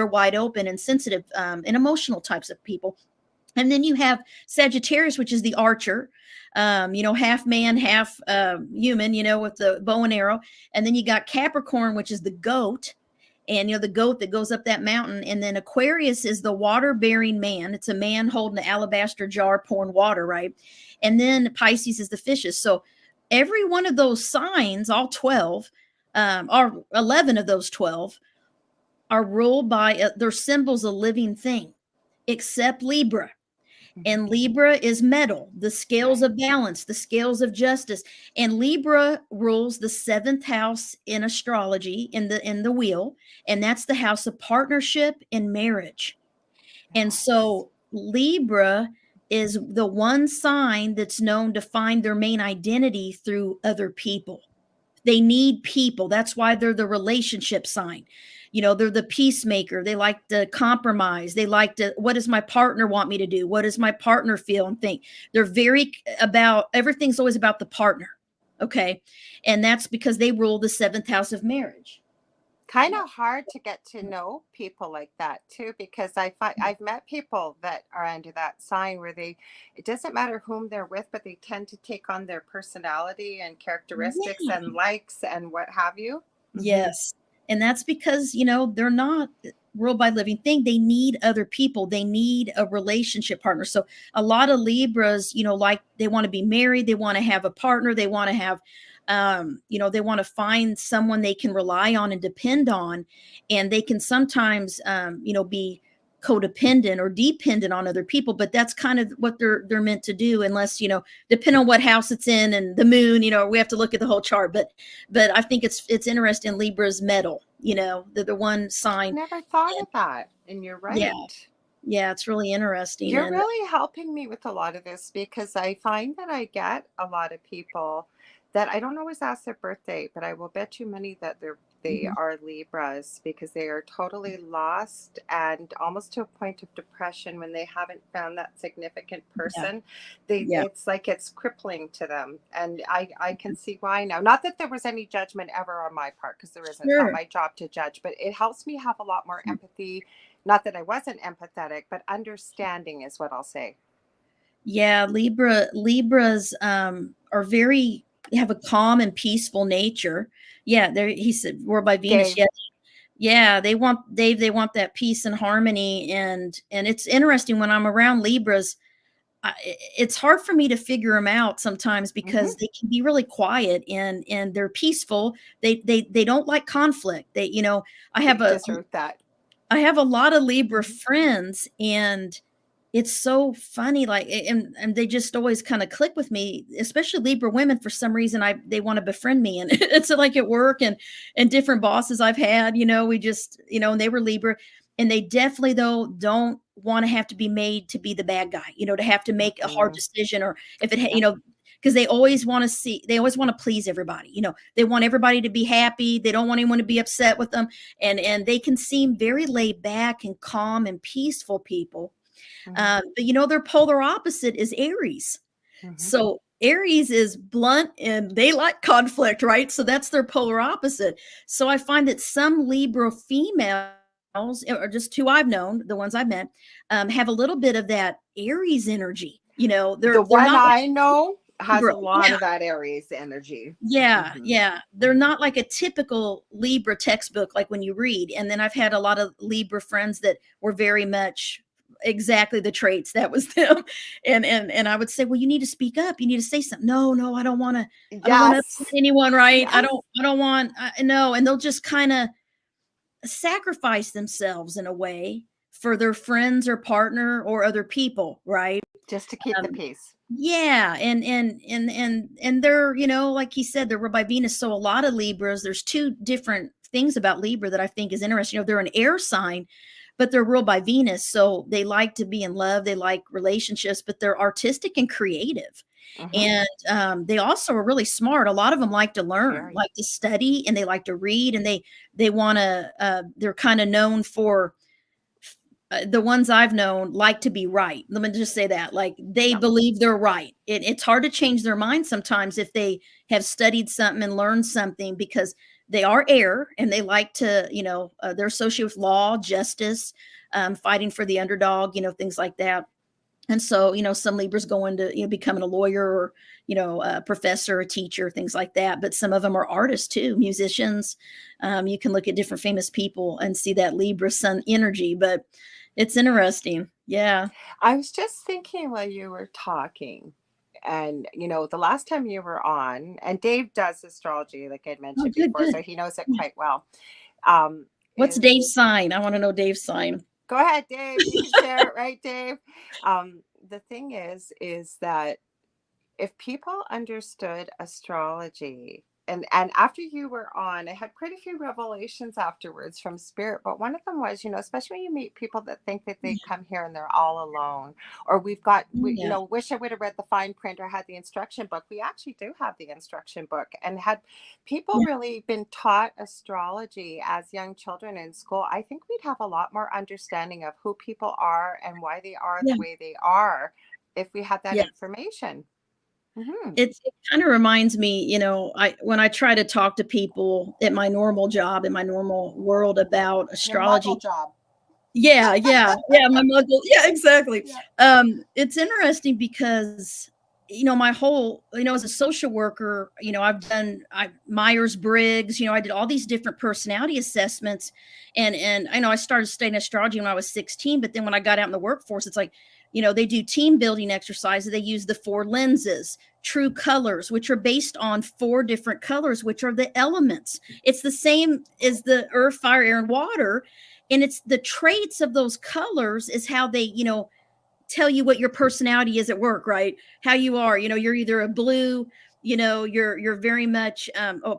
wide open and sensitive and emotional types of people. And then you have Sagittarius, which is the archer, half man, half human, with the bow and arrow. And then you got Capricorn, which is the goat, and the goat that goes up that mountain. And then Aquarius is the water bearing man. It's a man holding an alabaster jar pouring water, right? And then Pisces is the fishes. So every one of those signs, all 12, or 11 of those 12, are ruled by their symbols, a living thing, except Libra. And Libra is metal, the scales of balance, the scales of justice. And Libra rules the 7th house in astrology in the wheel, and that's the house of partnership and marriage. And so Libra is the one sign that's known to find their main identity through other people. They need people. That's why they're the relationship sign. They're the peacemaker. They like to compromise. They like to, what does my partner want me to do? What does my partner feel and think? They're very about, everything's always about the partner. Okay. And that's because they rule the 7th house of marriage. Kind of hard to get to know people like that too, because I've met people that are under that sign where it doesn't matter whom they're with, but they tend to take on their personality and characteristics and likes and what have you. Yes. And that's because, they're not ruled by living thing. They need other people. They need a relationship partner. So a lot of Libras, like they want to be married. They want to have a partner. They want to have, they want to find someone they can rely on and depend on. And they can sometimes, be codependent or dependent on other people, but that's kind of what they're meant to do, unless, depend on what house it's in and the moon, we have to look at the whole chart. But I think it's interesting. Libra's metal, the one sign. Never thought of that. And you're right. Yeah, it's really interesting. You're really helping me with a lot of this, because I find that I get a lot of people that I don't always ask their birthday, but I will bet you money that they are Libras, because they are totally lost and almost to a point of depression when they haven't found that significant person. It's like it's crippling to them. And I can see why now. Not that there was any judgment ever on my part, because there isn't. It's not my job to judge, but it helps me have a lot more empathy. Not that I wasn't empathetic, but understanding is what I'll say. Yeah, Libras are very, they have a calm and peaceful nature. Yeah, he said we're by Venus. Yeah, they want that peace and harmony, and it's interesting when I'm around Libras. It's hard for me to figure them out sometimes, because they can be really quiet and they're peaceful. They don't like conflict. I have I have a lot of Libra friends, and it's so funny, like, and they just always kind of click with me, especially Libra women. For some reason, they want to befriend me, and it's like at work and different bosses I've had, we just, and they were Libra, and they definitely though don't want to have to be made to be the bad guy, to have to make a hard decision, or if it, because they always want to please everybody. They want everybody to be happy. They don't want anyone to be upset with them, and they can seem very laid back and calm and peaceful people. But their polar opposite is Aries. So Aries is blunt and they like conflict, right? So that's their polar opposite. So I find that some Libra females, or just two I've known, the ones I've met, have a little bit of that Aries energy. The one I know has a lot of that Aries energy. Yeah. They're not like a typical Libra textbook, like when you read. And then I've had a lot of Libra friends that were very much exactly the traits. That was them. And I would say, well, you need to speak up. You need to say something. No, I don't want to Yes. upset anyone. Right. Yes. I don't want, no. And they'll just kind of sacrifice themselves in a way for their friends or partner or other people. Right. Just to keep the Um, peace. yeah, and they're, like he said, they're ruled by Venus. So a lot of Libras, there's two different things about Libra that I think is interesting. They're an air sign, but they're ruled by Venus. So they like to be in love, they like relationships, but they're artistic and creative. Mm-hmm. And they also are really smart. A lot of them like to learn, Very. like to study, and they like to read, and they want to. They're kind of known for the ones I've known like to be right. Let me just say that. Like they Yep. believe they're right. It's hard to change their mind sometimes if they have studied something and learned something, because they are air and they like to, they're associated with law, justice, fighting for the underdog, things like that. And so, some Libras go into, becoming a lawyer or, a professor, a teacher, things like that. But some of them are artists too, musicians. You can look at different famous people and see that Libra sun energy, but it's interesting. Yeah. I was just thinking while you were talking, and the last time you were on, and Dave does astrology, like I'd Oh, mentioned good, before, good. so he knows it Yeah. quite well. Um, What's is Dave's sign? I want to know Dave's sign. Go ahead, Dave. You can share it, right, Dave? The thing is that if people understood astrology, and after you were on, I had quite a few revelations afterwards from spirit, but one of them was, especially when you meet people that think that they come here and they're all alone, or Yeah. wish I would have read the fine print or had the instruction book. We actually do have the instruction book, and had people Yeah. really been taught astrology as young children in school, I think we'd have a lot more understanding of who people are and why they are the Yeah. way they are if we had that Yeah. information. Mhm. It kind of reminds me, when I try to talk to people at my normal job, in my normal world about Your muggle astrology. job. Yeah, yeah, yeah, my muggle. Yeah, exactly. Yeah. It's interesting because, my whole, as a social worker, I've done Myers-Briggs, I did all these different personality assessments. And I know I started studying astrology when I was 16, but then when I got out in the workforce, it's like, they do team building exercises. They use the 4 lenses, true colors, which are based on 4 different colors, which are the elements. It's the same as the earth, fire, air, and water. And it's the traits of those colors is how they, tell you what your personality is at work, right? How you are, you're either a blue, you're very much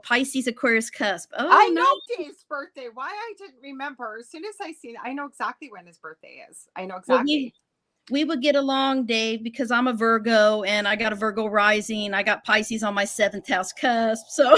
Pisces, Aquarius cusp. Oh I no. know Dave's birthday. Why I didn't remember. As soon as I seen, I know exactly when his birthday is. I know Well, we exactly. we would get along, Dave, because I'm a Virgo and I got a Virgo rising. I got Pisces on my 7th house cusp. So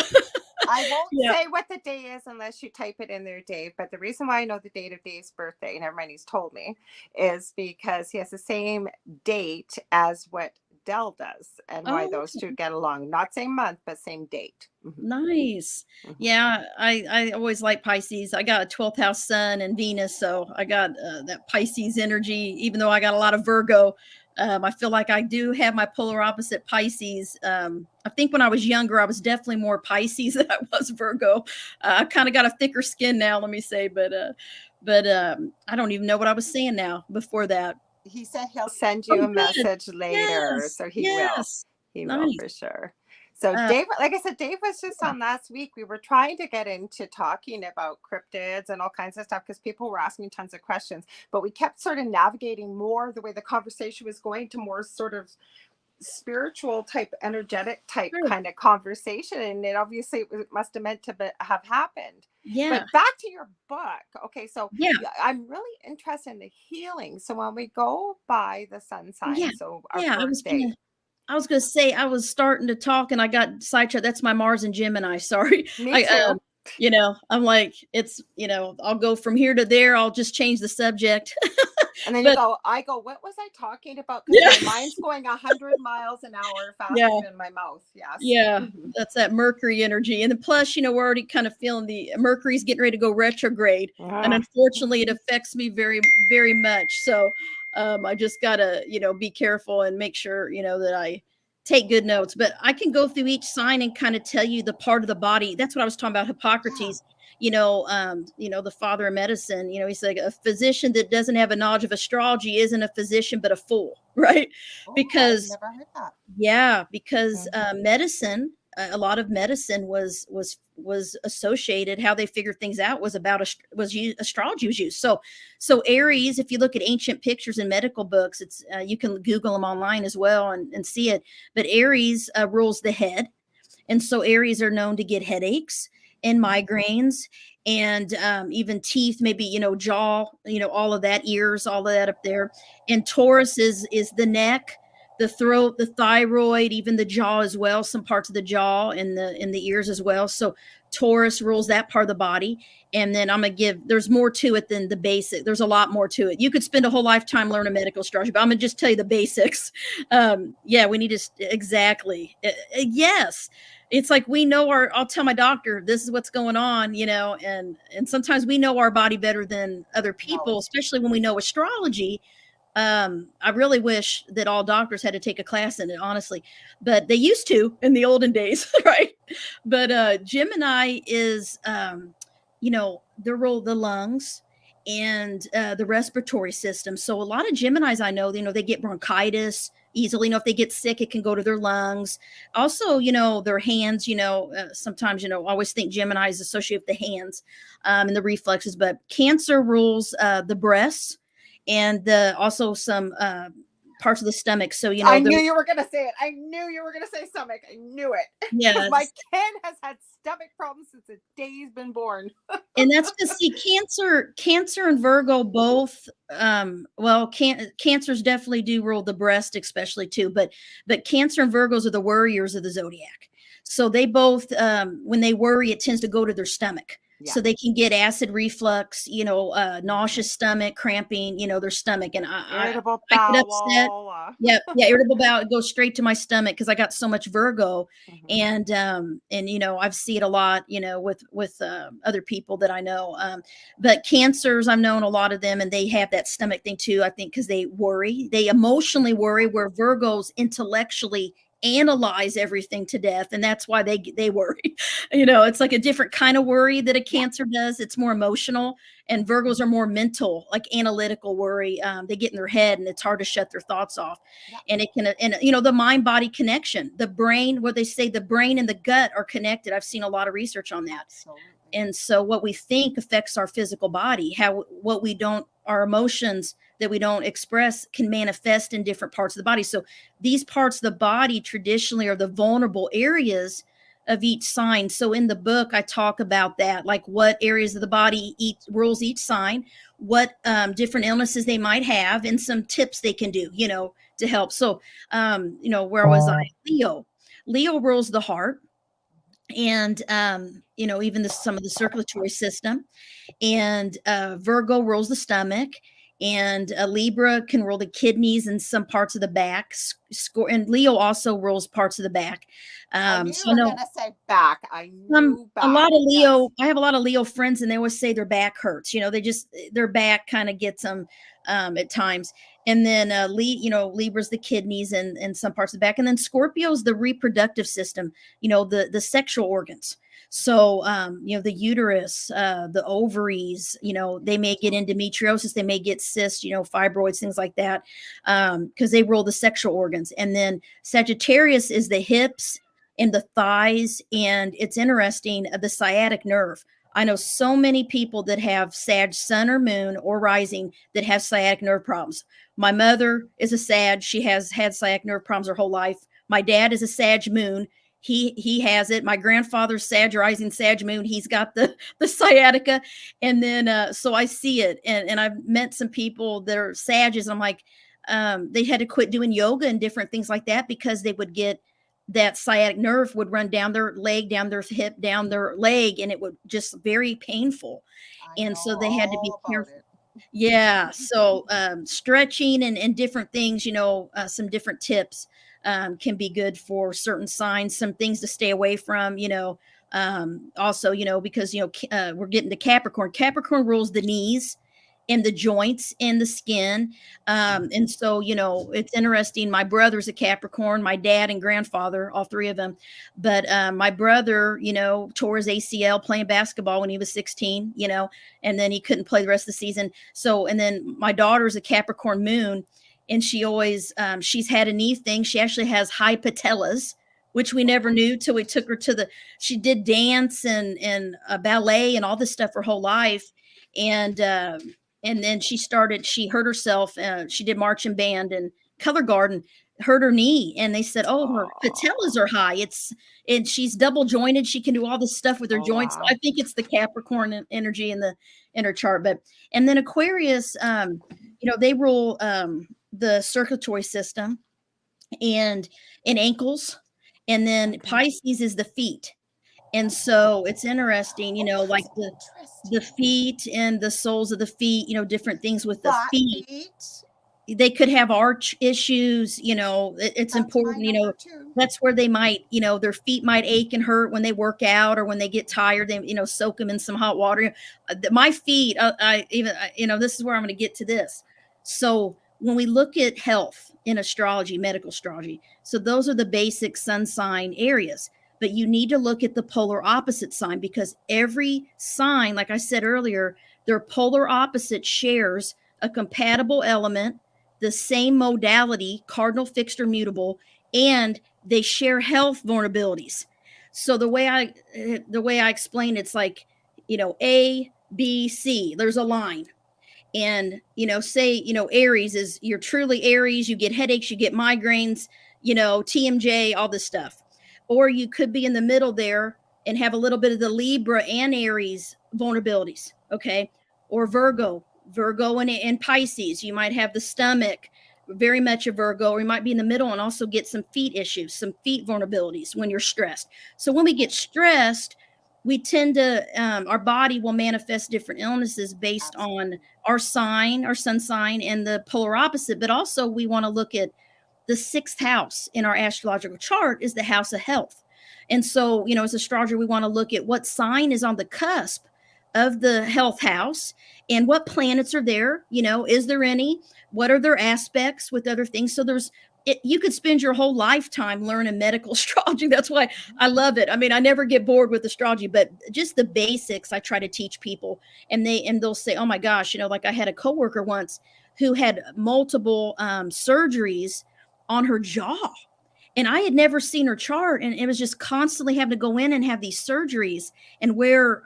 I won't yeah. say what the day is unless you type it in there, Dave. But the reason why I know the date of Dave's birthday, and everybody's told me, is because he has the same date as what Dell does, and why Oh, those two get along. Not same month, but same date. Mhm, nice. mhm. Yeah, I always like Pisces. I got a 12th house sun and Venus, so I got that Pisces energy. Even though I got a lot of Virgo, I feel like I do have my polar opposite Pisces. I think when I was younger, I was definitely more Pisces than I was Virgo. I kind of got a thicker skin now, let me say, but I don't even know what I was saying now before that. He said he'll send Oh, you a good. message later, Yes, so he will. yes, He will nice. for sure. So Uh, Dave, like I said, Dave was just on last week. We were trying to get into talking about cryptids and all kinds of stuff because people were asking tons of questions, but we kept sort of navigating more the way the conversation was going to more sort of spiritual type, energetic type sure. kind of conversation, and it must have meant to have happened. Yeah, But back to your book. Okay, so yeah, yeah, I'm really interested in the healing. So when we go by the sun yeah, sign, so our yeah. birth date. I was gonna say I was starting to talk and I got sidetracked. That's my Mars and Gemini. Sorry. Me too. I'm like, it's, I'll go from here to there. I'll just change the subject. And then But I go, what was I talking about? Because yeah, my mind's going 100 miles an hour faster yeah, than my mouth. Yes. yeah. Mhm. That's that Mercury energy. And then plus, we're already kind of feeling the Mercury's getting ready to go retrograde. And Ah, unfortunately it affects me very, very much. So I just gotta, be careful and make sure, that I take good notes, but I can go through each sign and kind of tell you the part of the body. That's what I was talking about. Yeah. Hippocrates, the father of medicine, he's like, a physician that doesn't have a knowledge of astrology isn't a physician, but a fool, right? Oh, I've Because never heard that. yeah, because Mhm. medicine, a lot of medicine was associated. How they figured things out was about astrology was used. So Aries, if you look at ancient pictures in medical books, it's you can Google them online as well and see it. But Aries rules the head, and so Aries are known to get headaches and migraines and even teeth, maybe, jaw, all of that, ears, all of that up there. And Taurus is the neck, the throat, the thyroid, even the jaw as well, some parts of the jaw and the ears as well. So Taurus rules that part of the body. And then I'm gonna there's more to it than the basic. There's a lot more to it. You could spend a whole lifetime learning medical astrology, but I'm gonna just tell you the basics. Yeah, we need to exactly. Yes, it's like we know I'll tell my doctor this is what's going on, and sometimes we know our body better than other people, No. especially when we know astrology. I really wish that all doctors had to take a class in it, honestly, but they used to in the olden days, right? But Gemini is, they rule the lungs and the respiratory system. So a lot of Geminis I know, they get bronchitis easily. If they get sick, it can go to their lungs. Also, their hands. Sometimes I always think Gemini is associated with the hands and the reflexes. But Cancer rules the breasts and also some parts of the stomach. So I they're knew you were going to say it. I knew you were going to say stomach. I knew it. yeah. My kid has had stomach problems since the day he's been born. And that's because see, Cancer and Virgo both, Cancers definitely do rule the breast, especially too, but Cancer and Virgos are the worriers of the zodiac. So they both, when they worry, it tends to go to their stomach. Yeah. So they can get acid reflux, nauseous stomach, cramping, their stomach. And Irritable I get upset. bowel. Yeah, irritable bowel. It goes straight to my stomach because I got so much Virgo, Mhm. and I've seen it a lot, with other people that I know. But Cancers, I've known a lot of them, and they have that stomach thing too. I think because they emotionally worry, where Virgos intellectually analyze everything to death, and that's why they worry. It's like a different kind of worry that a Yeah. Cancer does. It's more emotional, and Virgos are more mental, like analytical worry. They get in their head, and it's hard to shut their thoughts off. Yeah. And it can, and the mind body connection, the brain, what they say, the brain and the gut are connected. I've seen a lot of research on that. Absolutely. And so what we think affects our physical body. What we don't, our emotions that we don't express can manifest in different parts of the body. So these parts of the body traditionally are the vulnerable areas of each sign. So in the book, I talk about that, like what areas of the body rules each sign, what different illnesses they might have, and some tips they can do, to help. So, where was I? Leo rules the heart, and even some of the circulatory system, and Virgo rules the stomach, and Libra can rule the kidneys and some parts of the back. And Leo also rules parts of the back. I knew So you I were know going to say back. I knew a back. lot of Yes. Leo. I have a lot of Leo friends, and they always say their back hurts. They just their back kind of gets them at times. And then Libra's the kidneys and some parts of the back, and then Scorpio's the reproductive system. The sexual organs. So the uterus, the ovaries. They may get endometriosis, they may get cysts, fibroids, things like that, because they rule the sexual organs. And then Sagittarius is the hips and the thighs. And it's interesting, the sciatic nerve. I know so many people that have Sag sun or moon or rising that have sciatic nerve problems. My mother is a Sag. She has had sciatic nerve problems her whole life. My dad is a Sag moon. He has it. My grandfather's Sag rising, Sag moon. He's got the sciatica. And then so I see it. And I've met some people that are Sages. I'm like, they had to quit doing yoga and different things like that because they would get that sciatic nerve would run down their leg, down their hip, down their leg, and it would just very painful. I And know so they had to be all about careful. it. Yeah. So stretching and different things, some different tips can be good for certain signs, some things to stay away from, also, because, we're getting to Capricorn. Capricorn rules the knees and the joints and the skin. And so, it's interesting. My brother's a Capricorn, my dad and grandfather, all three of them. But my brother, tore his ACL playing basketball when he was 16, and then he couldn't play the rest of the season. So, and then my daughter's a Capricorn moon, and she always, she's had a knee thing. She actually has high patellas, which we never knew till we took her she did dance and ballet and all this stuff her whole life. And then she hurt herself. She did marching band and color garden, hurt her knee. And they said, oh, her patellas are high. And she's double jointed. She can do all this stuff with her joints. wow. So I think it's the Capricorn energy in her chart. And then Aquarius, they rule the circulatory system and ankles. And then Pisces is the feet. And so it's interesting, like the feet and the soles of the feet, different things with the feet. They could have arch issues, it's important, that's where they might, their feet might ache and hurt when they work out or when they get tired, they, soak them in some hot water. My feet, this is where I'm going to get to this. So when we look at health in astrology, medical astrology, so those are the basic sun sign areas. But you need to look at the polar opposite sign, because every sign, like I said earlier, their polar opposite shares a compatible element, the same modality, cardinal, fixed, or mutable, and they share health vulnerabilities. So the way I explain it's like, A, B, C, there's a line. And, say, Aries is, you're truly Aries, you get headaches, you get migraines, TMJ, all this stuff. Or you could be in the middle there and have a little bit of the Libra and Aries vulnerabilities. Okay. Or Virgo and Pisces. You might have the stomach, very much a Virgo, or you might be in the middle and also get some feet issues, some feet vulnerabilities when you're stressed. So when we get stressed, we tend to, our body will manifest different illnesses based on our sign, our sun sign, and the polar opposite. But also we want to look at the sixth house in our astrological chart is the house of health. And so, as astrologer, we want to look at what sign is on the cusp of the health house and what planets are there. Is there any? What are their aspects with other things? So you could spend your whole lifetime learning medical astrology. That's why I love it. I mean, I never get bored with astrology, but just the basics I try to teach people. And they'll say, oh my gosh, like I had a coworker once who had multiple surgeries on her jaw, and I had never seen her chart, and it was just constantly having to go in and have these surgeries and wear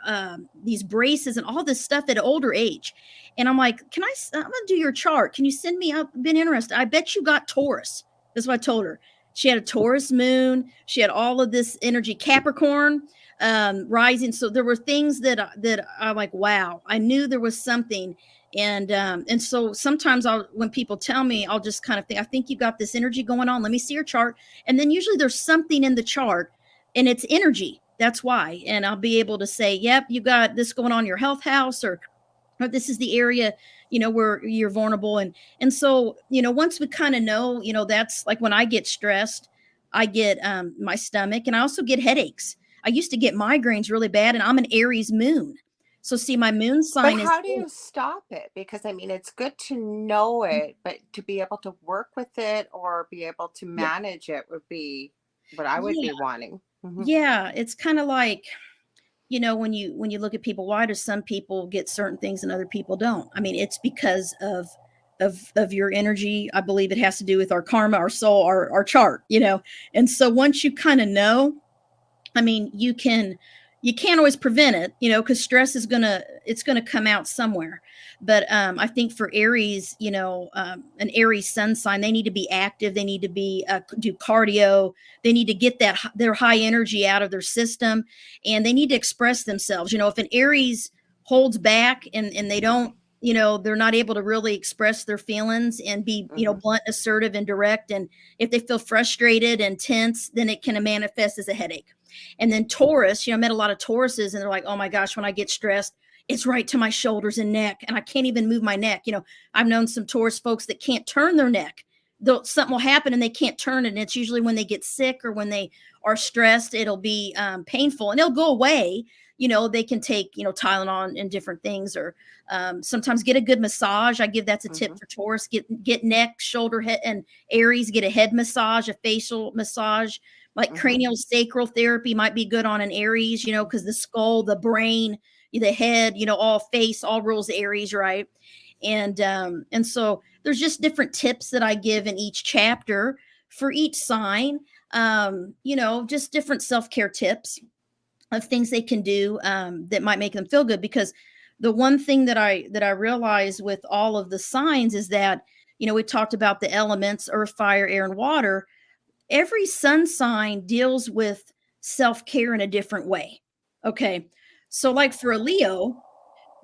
these braces and all this stuff at an older age. And I'm like, I'm gonna do your chart, can you send me? I've been interested. I bet you got Taurus. That's what I told her. She had a Taurus moon, she had all of this energy, Capricorn rising. So there were things that I'm like, wow, I knew there was something. And so sometimes when people tell me, I'll just kind of think, I think you got this energy going on. Let me see your chart. And then usually there's something in the chart and it's energy. That's why. And I'll be able to say, yep, you got this going on in your health house, or this is the area, where you're vulnerable. And so, once we kind of know, that's like when I get stressed, I get my stomach, and I also get headaches. I used to get migraines really bad, and I'm an Aries moon. So see, my moon sign But is. how do you stop it? Because I mean, it's good to know it, but to be able to work with it or be able to Yeah, manage it would be what I would yeah, be wanting. Mhm. yeah. It's kind of like, when you look at people, why do some people get certain things and other people don't? I mean, it's because of your energy. I believe it has to do with our karma, our soul, our chart. And so once you kind of know, I mean, you can't always prevent it, because stress it's gonna come out somewhere. But I think for Aries, an Aries sun sign, they need to be active. They need to be do cardio. They need to get their high energy out of their system, and they need to express themselves. If an Aries holds back and they don't, they're not able to really express their feelings and be, Mhm. blunt, assertive, and direct. And if they feel frustrated and tense, then it can manifest as a headache. And then Taurus, I met a lot of Tauruses, and they're like, oh my gosh, when I get stressed, it's right to my shoulders and neck, and I can't even move my neck. I've known some Taurus folks that can't turn their neck. Something will happen and they can't turn it. And it's usually when they get sick or when they are stressed, it'll be painful, and it'll go away, they can take, Tylenol and different things, or sometimes get a good massage. I give that's a tip for Taurus. Get neck, shoulder, head, and Aries, get a head massage, a facial massage, like cranial sacral therapy might be good on an Aries, because the skull, the brain, the head, all face, all rules Aries, right? And so there's just different tips that I give in each chapter for each sign. Just different self-care tips of things they can do that might make them feel good. Because the one thing that I realize with all of the signs is that, we talked about the elements, earth, fire, air, and water. Every sun sign deals with self-care in a different way. Okay. So like for a Leo,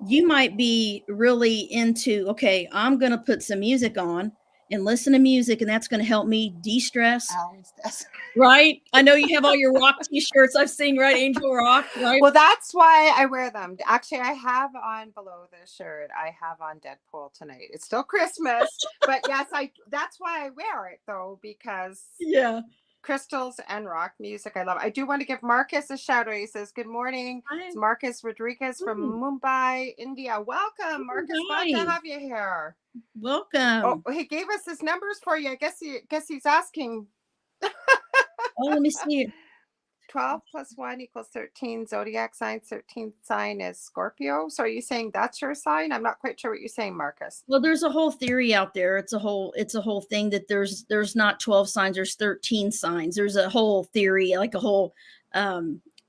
you might be really into, okay, I'm going to put some music on and listen to music, and that's going to help me de-stress. Always does. Right? I know you have all your rock t-shirts I've seen, right? Angel Rock, right? Well, that's why I wear them. Actually, I have on below the shirt, I have on Deadpool tonight. It's still Christmas, but yes, that's why I wear it though, because Yeah. crystals and rock music, I love it. I do want to give Marcus a shout out. He says, good morning. Hi. It's Marcus Rodriguez from Mumbai, India. Welcome, Marcus. Glad to have you here. Welcome. Oh, he gave us his numbers for you. I guess he's asking. Oh, let me see it. 12 plus 1 equals 13. Zodiac sign, 13th sign is Scorpio. So are you saying that's your sign? I'm not quite sure what you're saying, Marcus. Well, there's a whole theory out there. It's a whole thing that there's not 12 signs, there's 13 signs. There's a whole theory, like a whole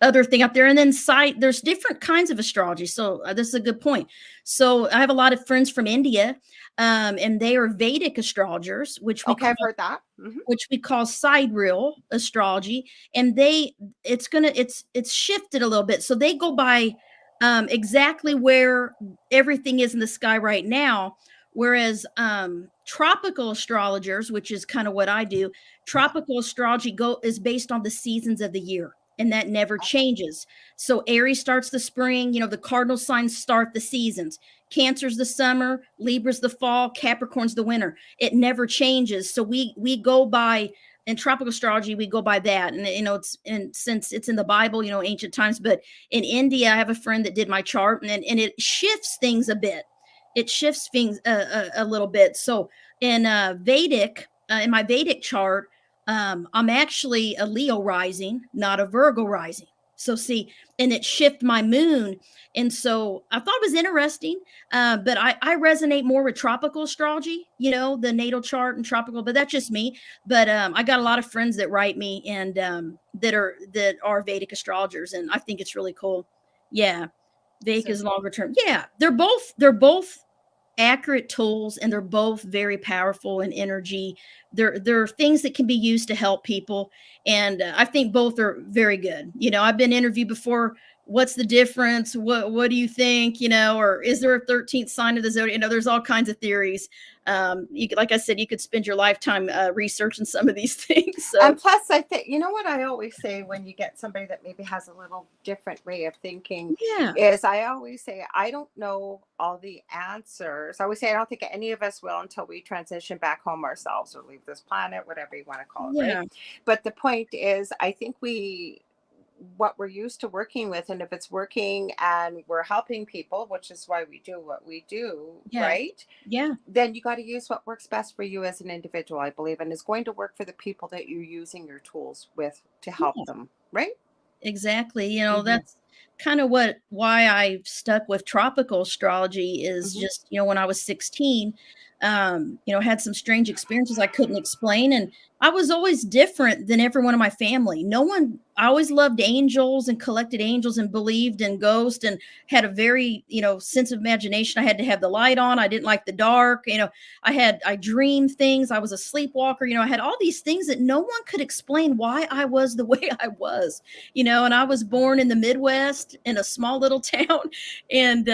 other thing out there. And then there's different kinds of astrology. So this is a good point. So I have a lot of friends from India, and they are Vedic astrologers, which I've heard that. Which we call sidereal astrology. And it's shifted a little bit. So they go by exactly where everything is in the sky right now. Whereas tropical astrologers, which is kind of what I do, tropical astrology is based on the seasons of the year, and that never changes. So Aries starts the spring, the cardinal signs start the seasons. Cancer's the summer, Libra's the fall, Capricorn's the winter. It never changes. So we go by, in tropical astrology, we go by that. And since it's in the Bible, ancient times, but in India, I have a friend that did my chart, and it shifts things a bit. It shifts things a little bit. So in Vedic, in my Vedic chart, I'm actually a Leo rising, not a Virgo rising. So see, and it shifted my moon. And so I thought it was interesting, but I resonate more with tropical astrology, the natal chart and tropical, but that's just me. But I got a lot of friends that write me and that are Vedic astrologers, and I think it's really cool. Yeah. Vedic is longer term. Yeah. They're both accurate tools, and they're both very powerful in energy. They're things that can be used to help people, and I think both are very good. I've been interviewed before. What's the difference? What do you think? Or is there a 13th sign of the zodiac? There's all kinds of theories. Like I said, you could spend your lifetime researching some of these things. So. And plus, I think, what I always say when you get somebody that maybe has a little different way of thinking, is I always say, I don't know all the answers. I always say, I don't think any of us will until we transition back home ourselves or leave this planet, whatever you want to call it. Yeah. Right? But the point is, I think what we're used to working with, and if it's working and we're helping people, which is why we do what we do, right? Yeah. Then you got to use what works best for you as an individual, I believe, and is going to work for the people that you're using your tools with to help them, right? Exactly. That's kind of why I stuck with tropical astrology is just, when I was 16, had some strange experiences I couldn't explain. And I was always different than everyone in my family. I always loved angels and collected angels and believed in ghosts and had a very, sense of imagination. I had to have the light on. I didn't like the dark. I dreamed things. I was a sleepwalker. I had all these things that no one could explain why I was the way I was, and I was born in the Midwest in a small little town. And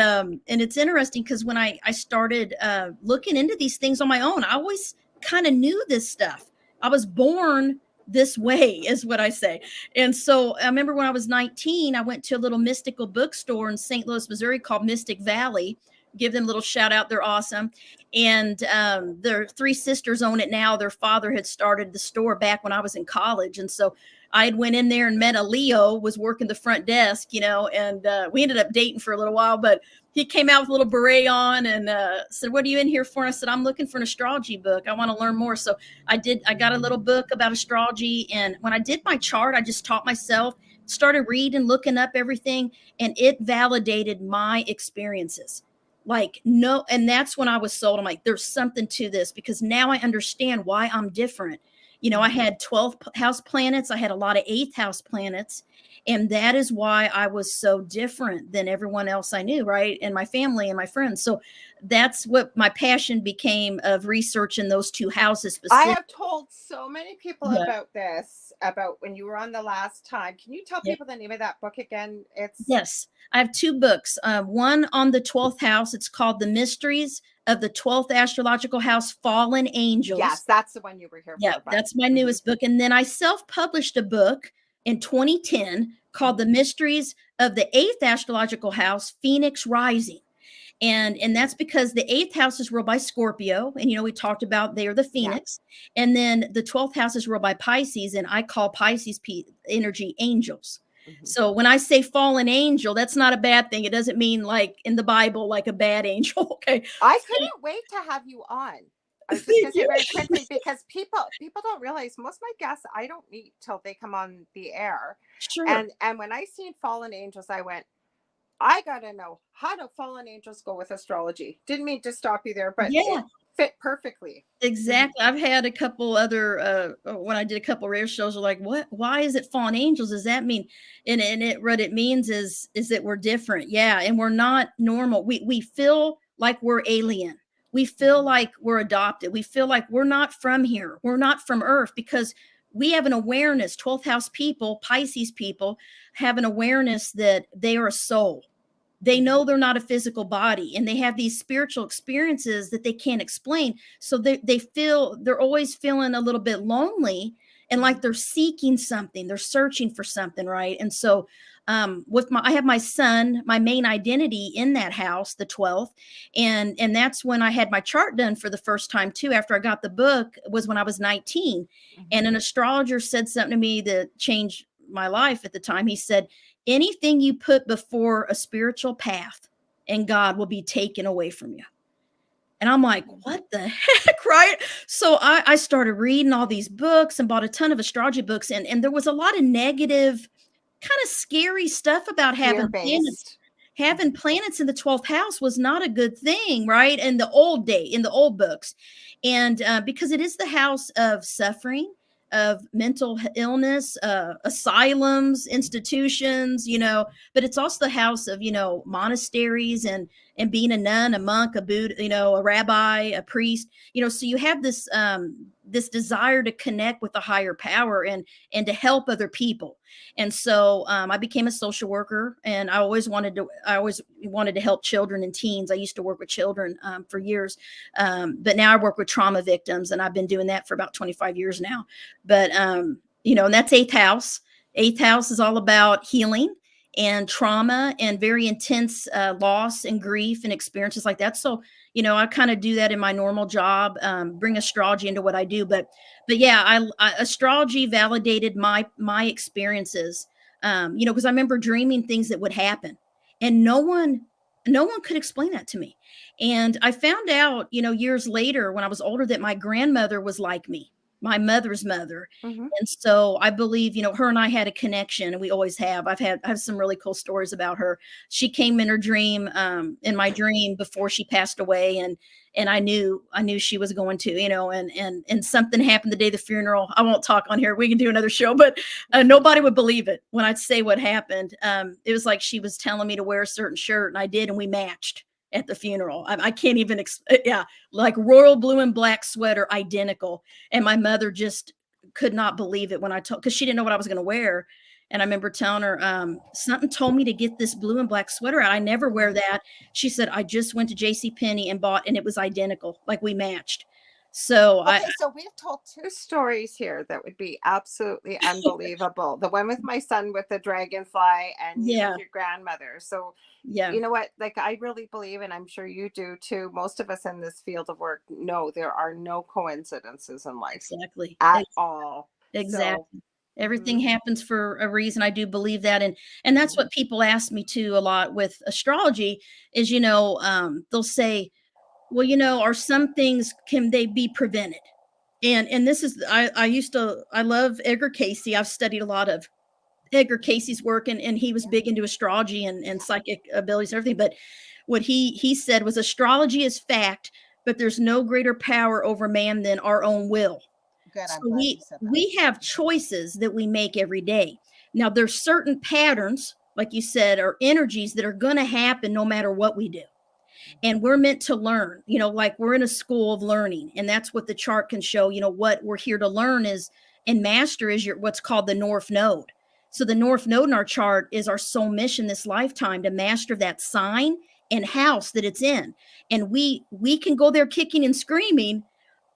it's interesting because when I started looking into these things on my own, I always kind of knew this stuff. I was born this way, is what I say. And so I remember when I was 19, I went to a little mystical bookstore in St. Louis, Missouri called Mystic Valley. Give them a little shout out. They're awesome. And their three sisters own it now. Their father had started the store back when I was in college. And so I had went in there and met a Leo, was working the front desk, and we ended up dating for a little while, but he came out with a little beret on and said, "What are you in here for?" And I said, "I'm looking for an astrology book. I want to learn more." So I got a little book about astrology. And when I did my chart, I just taught myself, started reading, looking up everything, and it validated my experiences. Like, no, and that's when I was sold. I'm like, there's something to this, because now I understand why I'm different. I had 12 house planets, I had a lot of eighth house planets, and that is why I was so different than everyone else I knew, right? And my family and my friends. So that's what my passion became, of researching those two houses I specifically. have told so many people Yeah. about this, about when you were on the last time. Can you tell Yeah. people the name of that book again? It's Yes, I have two books. One on the 12th house. It's called The Mysteries of the 12th Astrological House, Fallen yes, Angels. that's the one you were here Yeah, for, but that's my mhm. newest book. And then I self-published a book in 2010 called The Mhm. Mysteries of the 8th Astrological House, Phoenix Rising. And that's because the 8th house is ruled by Scorpio, and we talked about they are the Yeah. Phoenix, and then the 12th house is ruled by Pisces, and I call Pisces energy angels. Mhm. So when I say fallen angel, that's not a bad thing. It doesn't mean like in the Bible, like a bad angel. Okay. I So couldn't wait to have you on. I was just thank going to say you. very quickly, because people don't realize most of my guests I don't meet till they come on the air. Sure. And when I seen Fallen Angels, I went, I got to know, how do fallen angels go with astrology? Didn't mean to stop you there, but it Yeah. fit perfectly. Mhm. Exactly. I've had a couple other when I did a couple rare shows, are like, what, why is it fallen angels? Does that mean, and it what it means is that we're different. Yeah, and we're not normal. We feel like we're alien. We feel Mhm. like we're adopted. We feel like we're not from here. We're not from Earth, because we have an awareness. 12th house people, Pisces people, have an awareness that they are a soul. They Mhm. know they're not a physical body, and they have these spiritual experiences that they can't explain. So they feel, they're always feeling a little bit lonely, and like Mhm. they're seeking something, they're searching for something, right? And so I have my son, my main identity in that house, the 12th. And that's when I had my chart done for the first time too, after I got the book, was when I was 19. And Mhm. an astrologer said something to me that changed my life at the time. He said, anything you put before a spiritual path and God will be taken away from you. And I'm like, Mhm. what the heck? Right. So I started reading all these books and bought a ton of astrology books. And there was a lot of negative, kind of scary stuff about Fear having planets. based. Having planets in the 12th house was not a good thing, right? In the in the old books. And because it is the house of suffering, of mental illness, asylums, institutions, but it's also the house of, monasteries and being a nun, a monk, a Buddha, a rabbi, a priest, so you have this desire to connect with a higher power and to help other people. And so I became a social worker, and I always wanted to help children and teens. I used to work with children for years, but now I work with trauma victims, and I've been doing that for about 25 years now. But and that's eighth house. Eighth house is all about healing and trauma and very intense loss and grief and experiences like that. So I kind of do that in my normal job, bring astrology into what I do. But yeah, astrology validated my experiences. Because I remember dreaming things that would happen, and no one could explain that to me. And I found out, years later when I was older, that my grandmother was like me, my mother's mother. Mhm. And so I believe, her and I had a connection, and we always have. I have some really cool stories about her. She came in her dream, in my dream, before she passed away, and I knew she was going to, and something happened the day of the funeral. I won't talk on here. We can do another show, but nobody would believe it when I'd say what happened. It was like she was telling me to wear a certain shirt, and I did, and we matched at the funeral. I can't even, yeah, like royal blue and black sweater, identical. And my mother just could not believe it when I told, because she didn't know what I was going to wear. And I remember telling her, something told me to get this blue and black sweater out. I never wear that. She said, I just went to J.C. Penney and bought, and it was identical. Like, we matched. So I, Okay, so we've told two stories here that would be absolutely unbelievable. The one with my son with the dragonfly, and you with yeah, your grandmother. So, yeah, you know what? Like, I really believe, and I'm sure you do too, most of us in this field of work know there are no coincidences in life exactly. at all. So, Exactly. Everything Mhm. happens for a reason. I do believe that. And that's Mhm. what people ask me too a lot with astrology is, they'll say, well, are some things, can they be prevented? And this is, I love Edgar Casey. I've studied a lot of Edgar Casey's work, and he was Yeah. big into astrology and Yeah. psychic abilities and everything. But what he said was astrology is fact, but there's no greater power over man than our own will. Good. So I'm glad you said that. we have choices that we make every day. Now there's certain patterns, like you said, or energies that are going to happen no matter what we do. And Mhm. we're meant to learn, like we're in a school of learning, and that's what the chart can show. What we're here to learn is and master is what's called the North Node. So the North Node in our chart is our soul mission this lifetime, to master that sign and house that it's in. And we can go there kicking and screaming,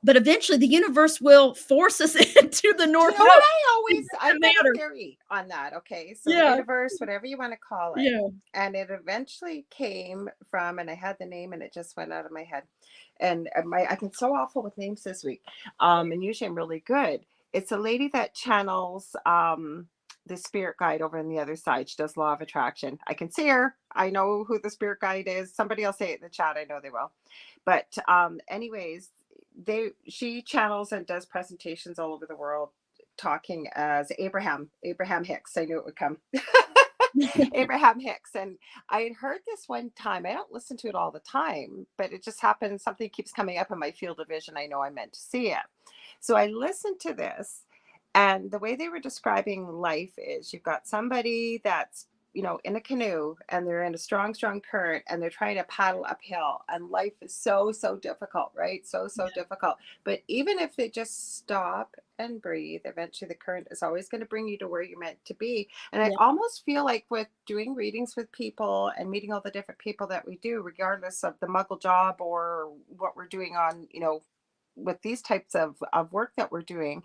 but eventually the universe will force us into the Do you North know what Node. I It always, I've doesn't got a matter. theory on that. Okay. So the Yeah, universe, whatever you want to call it, yeah, and it eventually came from, and I had the name and it just went out of my head. And I've been so awful with names this week. And usually I'm really good. It's a lady that channels the spirit guide over on the other side. She does law of attraction. I can see her. I know who the spirit guide is. Somebody else say it in the chat. I know they will. But anyways, she channels and does presentations all over the world, talking as Abraham Hicks. I knew it would come. Abraham Hicks. And I had heard this one time. I don't listen to it all the time, but it just happened. Something keeps coming up in my field of vision. I know I meant to see it. So I listened to this, and the way they were describing life is you've got somebody that's, in a canoe, and they're in a strong, strong current, and they're trying to paddle uphill, and life is so, so difficult, right? So, so difficult. But even if they just stop and breathe, eventually the current is always going to bring you to where you're meant to be. And I yeah, almost feel like with doing readings with people and meeting all the different people that we do, regardless of the muggle job or what we're doing on, with these types of work that we're doing,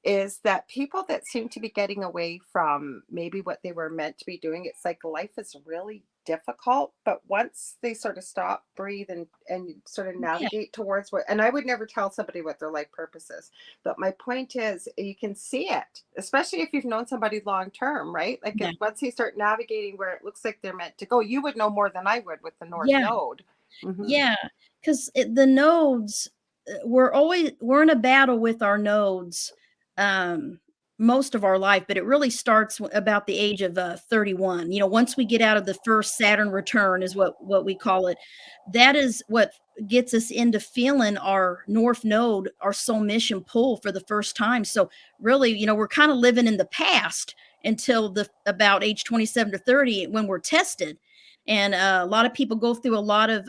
is that people that seem to be getting away from maybe what they were meant to be doing, it's like life is really difficult. But once they sort of stop, breathe, and sort of yeah, navigate towards what, and I would never tell somebody what their life purpose is. But my point is, you can see it, especially if you've known somebody long term, right? Like yeah, if once you start navigating where it looks like they're meant to go, you would know more than I would with the North yeah. Node. Mm-hmm. Yeah, because the nodes, we're in a battle with our nodes, um, most of our life, but it really starts about the age of 31. Once we get out of the first Saturn return, is what we call it. That is what gets us into feeling our North Node, our soul mission pull for the first time. So really, we're kind of living in the past until the about age 27 to 30 when we're tested. And a lot of people go through a lot of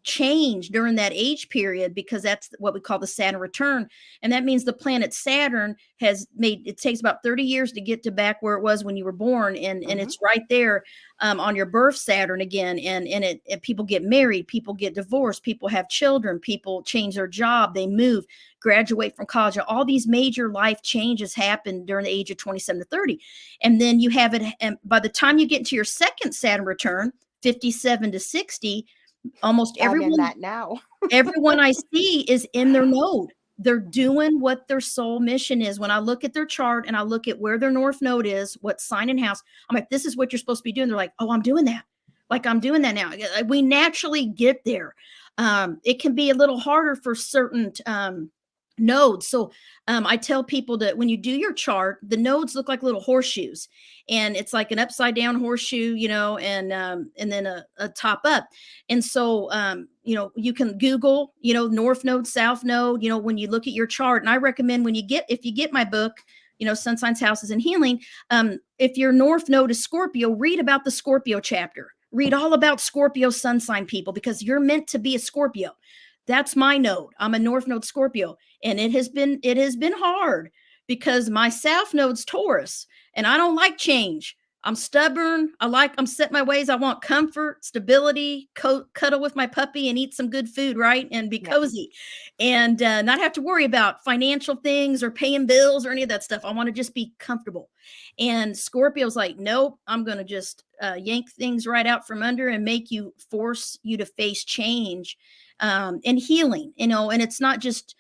change during that age period, because that's what we call the Saturn return. And that means the planet Saturn has made it takes about 30 years to get to back where it was when you were born. And Mm-hmm. it's right there on your birth Saturn again. And people get married, people get divorced, people have children, people change their job, they move, graduate from college. All these major life changes happen during the age of 27 to 30. And then you have it, and by the time you get into your second Saturn return, 57 to 60, almost I'm in everyone that now. everyone I see is in their node. They're doing what their soul mission is. When I look at their chart and I look at where their North Node is, what sign and house, I'm like, this is what you're supposed to be doing. They're like, oh, I'm doing that. Like, I'm doing that now. We naturally get there. It can be a little harder for certain nodes. So I tell people that when you do your chart, the nodes look like little horseshoes, and it's like an upside down horseshoe, and then a top up. And so, you can Google, North Node, South Node, when you look at your chart. And I recommend if you get my book, Sun Signs, Houses, and Healing, if your North Node is Scorpio, read about the Scorpio chapter. Read all about Scorpio sun sign people, because you're meant to be a Scorpio. That's my node. I'm a North Node Scorpio, and it has been hard because my South Node's Taurus, and I don't like change. I'm stubborn. I'm set my ways. I want comfort, stability, cuddle with my puppy and eat some good food, right? And be Yeah. cozy and not have to worry about financial things or paying bills or any of that stuff. I want to just be comfortable. And Scorpio's like, nope, I'm going to just yank things right out from under and force you to face change and healing, and it's not just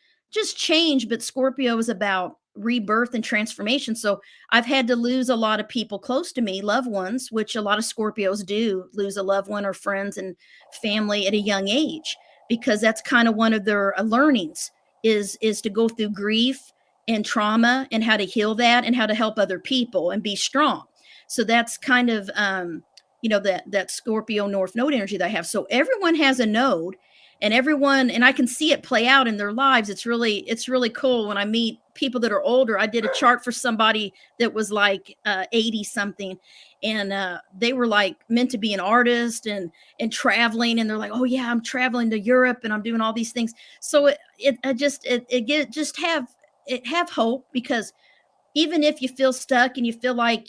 change, but Scorpio is about rebirth and transformation. So I've had to lose a lot of people close to me, loved ones, which a lot of Scorpios do, lose a loved one or friends and family at a young age, because that's kind of one of their learnings is to go through grief and trauma and how to heal that and how to help other people and be strong. So that's kind of that Scorpio North Node energy that I have. So everyone has a node, and everyone, and I can see it play out in their lives. It's really cool when I meet people that are older. I did a chart for somebody that was like 80 something, and they were like meant to be an artist and traveling, and they're like, oh yeah, I'm traveling to Europe and I'm doing all these things. So have hope, because even if you feel stuck and you feel like,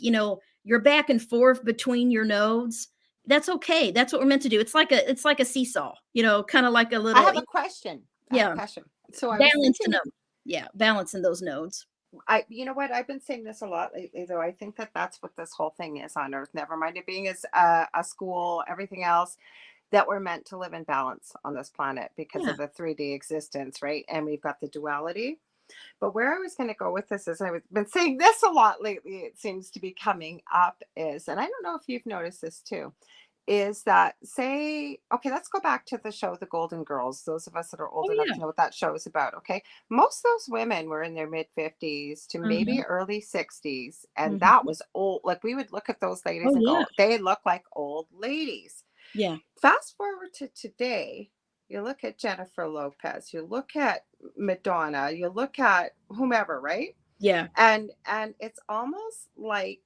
you're back and forth between your nodes, that's okay. That's what we're meant to do. It's like a seesaw, kind of like a I little, have a question. yeah, So I was balance the thinking, node. Yeah, balancing those nodes. you know what? I've been saying this a lot lately, though. I think that that's what this whole thing is on Earth. Never mind it being as a school, everything else, that we're meant to live in balance on this planet because Yeah. of the 3D existence, right? And we've got the duality. But where I was going to go with this is I've been saying this a lot lately. It seems to be coming up is, and I don't know if you've noticed this too, is that say, okay, let's go back to the show, The Golden Girls. Those of us that are old Oh enough yeah. to know what that show is about. Okay. Most of those women were in their mid 50s to maybe Hmm. early 60s. And that Hmm. was old. Like we would look at those ladies Oh and yeah. go, they look like old ladies. Yeah. Fast forward to today, you look at Jennifer Lopez, you look at Madonna, you look at whomever, right? Yeah. And it's almost like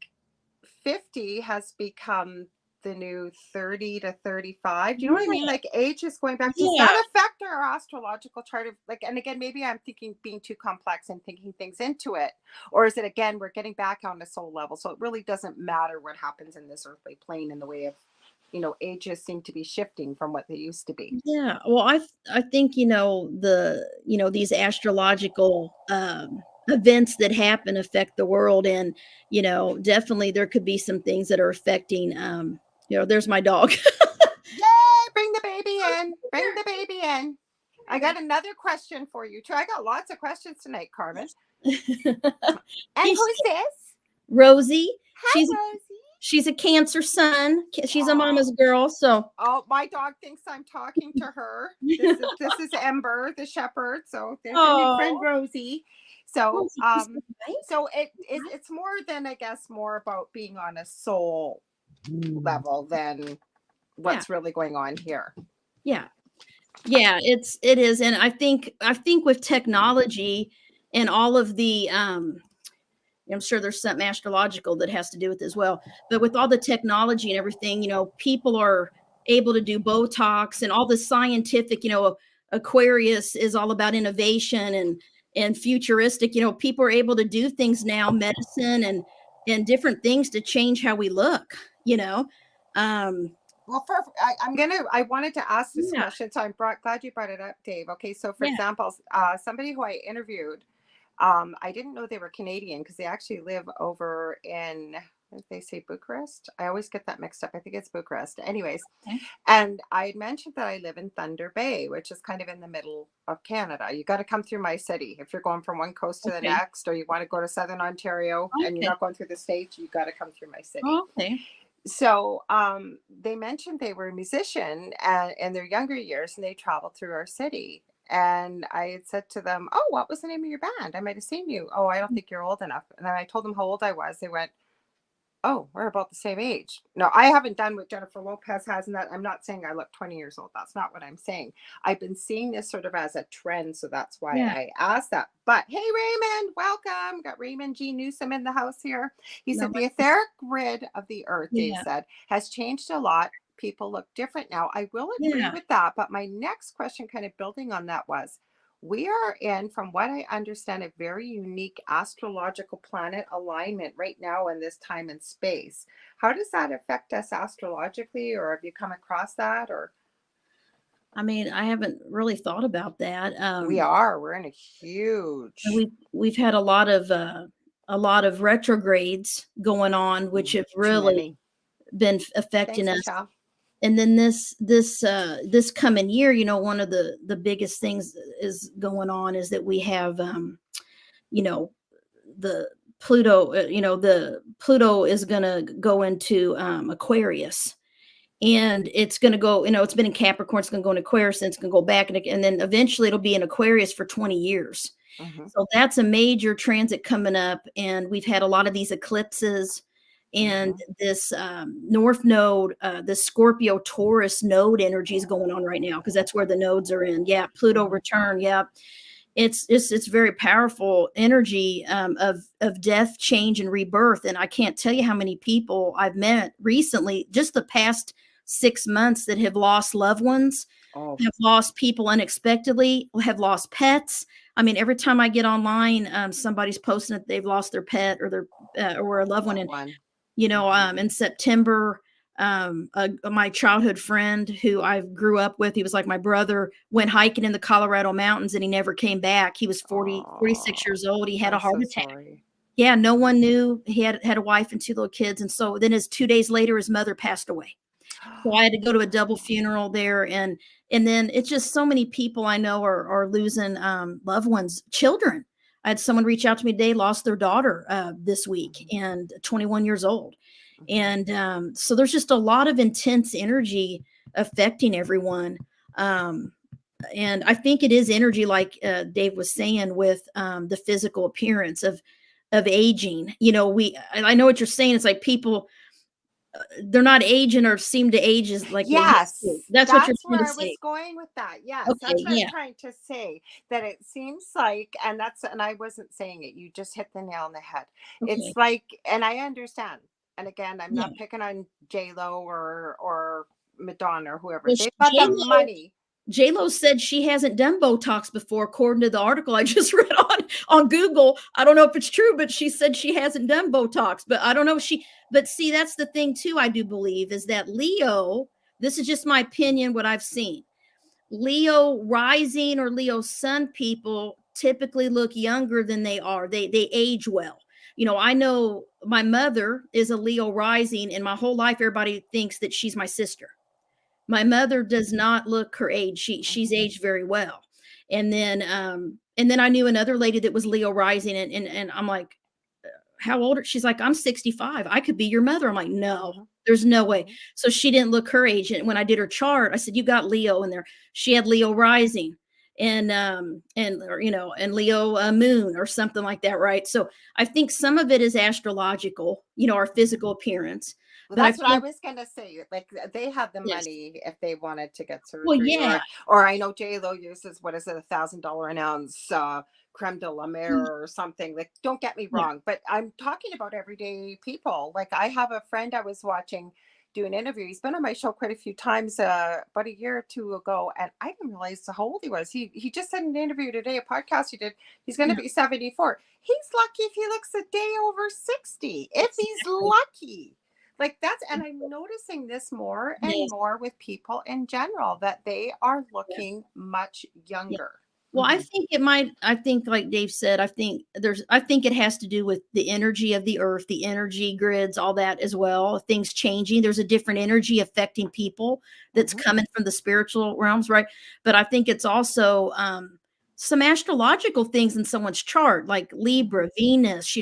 50 has become the new 30 to 35. Do you know what I mean? Yeah. Like age is going back. Does Yeah. that affect our astrological chart of like, and again, maybe I'm thinking being too complex and thinking things into it. Or is it again, we're getting back on the soul level. So it really doesn't matter what happens in this earthly plane in the way of, ages seem to be shifting from what they used to be. Yeah. Well, I think, these astrological events that happen affect the world, and definitely there could be some things that are affecting there's my dog. Yay! Bring the baby in. Bring the baby in. I got another question for you too. I got lots of questions tonight, Carmen. And He's who's this? Rosie. Hi, She's Rosie. she's a Cancer sun. She's a Oh, mama's girl, so oh, my dog thinks I'm talking to her. This is Ember, the shepherd. So there's our new friend oh, Rosie. So Rosie, you said hi? so it's more than I guess more about being on a soul level than Yeah, what's really going on here. yeah, yeah. It is, and I think with technology and all of the I'm sure there's something astrological that has to do with it as well. But with all the technology and everything, people are able to do Botox and all the scientific, Aquarius is all about innovation and futuristic, people are able to do things now, medicine and different things to change how we look, you know. Um, Well, I wanted to ask this yeah, question, so glad you brought it up, Dave. Okay, so for yeah, example, somebody who I interviewed, I didn't know they were Canadian because they actually live over in, what did they say, Bucharest? I always get that mixed up. I think it's Bucharest. Anyways, okay, and I had mentioned that I live in Thunder Bay, which is kind of in the middle of Canada. You got to come through my city. If you're going from one coast to the okay, next, or you want to go to Southern Ontario and you're okay, not going through the States, you got to come through my city. okay, So they mentioned they were a musician and in their younger years and they traveled through our city. And I had said to them, oh, what was the name of your band? I might have seen you. Oh, I don't think you're old enough. And then I told them how old I was. They went, oh, we're about the same age. No, I haven't done what Jennifer Lopez has, and that I'm not saying I look 20 years old. That's not what I'm saying. I've been seeing this sort of as a trend, so that's why yeah, I asked that. But hey, Raymond, welcome. Got Raymond G. Newsom in the house here. He no, said the etheric grid of the earth, Dave yeah, said, has changed a lot. People look different now. I will agree yeah, with that. But my next question, kind of building on that, was we are in, from what I understand, a very unique astrological planet alignment right now in this time and space. How does that affect us astrologically, or have you come across that? Or I mean, I haven't really thought about that. we're in a huge, We've had a lot of retrogrades going on, which have too really many. been affecting Thanks, us. Michelle. And then this coming year, one of the biggest things is going on is that we have you know the Pluto, the Pluto is going to go into Aquarius, and it's going to go, it's been in Capricorn, it's going to go in Aquarius, and it's going to go back, and then eventually it'll be in Aquarius for 20 years. Mm-hmm. So that's a major transit coming up, and we've had a lot of these eclipses, and Mm-hmm. this North Node, the Scorpio Taurus node energy is going on right now, because that's where the nodes are in. Yeah, Pluto Mm-hmm. return. Yeah, it's very powerful energy of death, change, and rebirth. And I can't tell you how many people I've met recently, just the past 6 months, that have lost loved ones, Oh, have lost people unexpectedly, have lost pets. I mean, every time I get online, somebody's posting that they've lost their pet or their or a loved one. that And one. in September, my childhood friend who I grew up with, he was like my brother, went hiking in the Colorado mountains, and he never came back. He was 46 Oh, years old. He had a I'm heart so attack. sorry. Yeah, no one knew. He had a wife and 2 little kids. And so then, 2 days later, his mother passed away. So I had to go to a double funeral there, and then it's just so many people I know are losing loved ones, children. I had someone reach out to me today, lost their daughter this week, Mhm. and 21 years old. Mhm. And so there's just a lot of intense energy affecting everyone. Um, and I think it is energy, like Dave was saying, with the physical appearance of aging. I know what you're saying. It's like people, they're not aging or seem to age as like they used to. Yes, That's what you're that's trying where to I say. was going with that. Yes, Okay, that's what I'm yeah, trying to say. That it seems like, and I wasn't saying it, you just hit the nail on the head. okay, It's like, and I understand. And again, I'm yeah. not picking on J Lo or Madonna or whoever. Well, They've got the J-Lo money. J-Lo said she hasn't done Botox before, according to the article I just read on Google. I don't know if it's true, but she said she hasn't done Botox. But I don't know if but see, that's the thing too, I do believe, is that Leo, this is just my opinion, what I've seen. Leo rising or Leo sun people typically look younger than they are. They age well. I know my mother is a Leo rising, and my whole life everybody thinks that she's my sister. My mother does not look her age. She's Mhm. aged very well. And then I knew another lady that was Leo rising, and I'm like, how old are, she's like, I'm 65. I could be your mother. I'm like, no, Mhm. there's no way. Mhm. So she didn't look her age. And when I did her chart, I said, you got Leo in there. She had Leo rising, and Leo moon or something like that, right? So I think some of it is astrological, our Mhm. physical appearance. Well, But I that's what I think, was gonna say. Like they have the yes. money if they wanted to get Well, surgery, yeah. or I know J Lo uses, what is it, $1,000 an ounce creme de la mer or something. Like, don't get me Yeah. wrong, but I'm talking about everyday people. Like I have a friend I was watching do an interview. He's been on my show quite a few times, about a year or two ago, and I didn't realize how old he was. He just said in an interview today, a podcast he did, he's going to Yeah. be 74. He's lucky if he looks a day over 60, if he's Exactly. lucky. Like that's, and I'm noticing this more and Yes. more with people in general, that they are Yeah. looking much Yeah. younger. Well, Hmm. I think like Dave said, I think it has to do with the energy of the earth, the energy grids, all that as well. Things changing. There's a different energy affecting people that's Hmm. coming from the spiritual realms, right? But I think it's also some astrological things in someone's chart, like Hmm. Libra, Venus.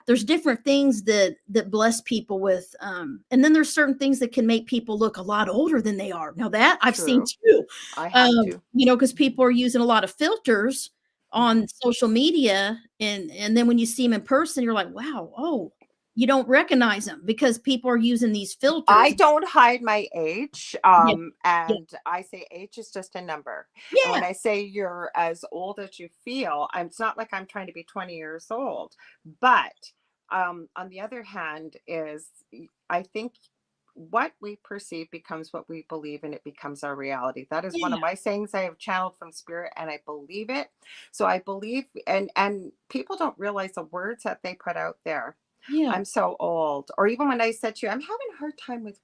There's different things that bless people with, and then there's certain things that can make people look a lot older than they are. Now that I've seen True. too. I have to. Because people are using a lot of filters Hmm. on social media, and then when you see them in person, you're like, wow, oh, you don't recognize them because people are using these I filters. don't hide my age. Yeah, yeah, And I say age is just a number. And when yeah, I say you're as old as you feel, it's not like I'm trying to be 20 years old. But on the other hand, I think what we perceive becomes what we believe, and it becomes our reality. That is one yeah, of my sayings I have channeled from spirit, and I believe it. So I believe, and people don't realize the words that they put out there. yeah. I'm so old. Or even when I said to you, I'm having a hard time with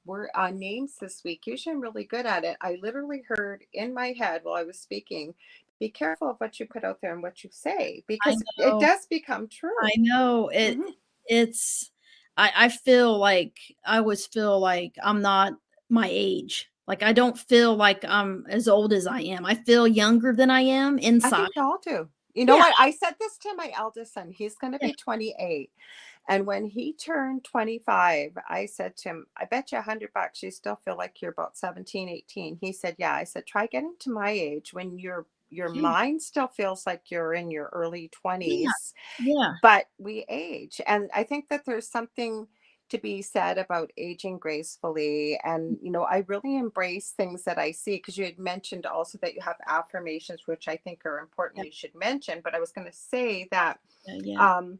names this week. Usually I'm really good at it. I literally heard in my head while I was speaking, be careful of what you put out there and what you say, I because it know, does become I true. know. Hmm. It's. I feel like I always feel like I'm not my age. Like I don't feel like I'm as old as I am. I feel younger than I am I inside. think we all do. You know Yeah. what? I said this to my eldest son. He's going to be 28. And when he turned 25, I said to him, I bet you $100 you still feel like you're about 17, 18. He said, yeah. I said, try getting to my age when your Yeah. mind still feels like you're in your early Yeah. 20s, Yeah. but we age. And I think that there's something to be said about aging gracefully. And, I really embrace things that I see, because you had mentioned also that you have affirmations, which I think are important. Yeah. You should mention, but I was going to say that Yeah. um,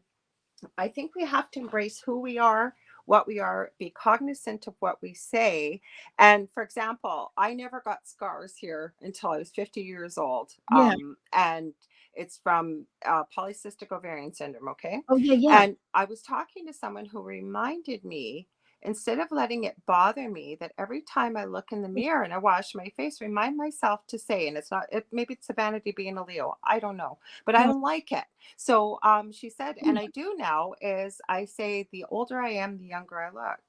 I think we have to embrace who we are, what we are, be cognizant of what we say. And for example, I never got scars here until I was 50 years old. Yeah. And it's from polycystic ovarian syndrome. Okay. Oh, yeah, yeah. And I was talking to someone who reminded me, instead of letting it bother me, that every time I look in the mirror and I wash my face, remind myself to say, and it's not, maybe it's a vanity being a Leo. I don't know, but I Oh, don't like it. So she said, and yeah. I do now, is I say, the older I am, the younger I look.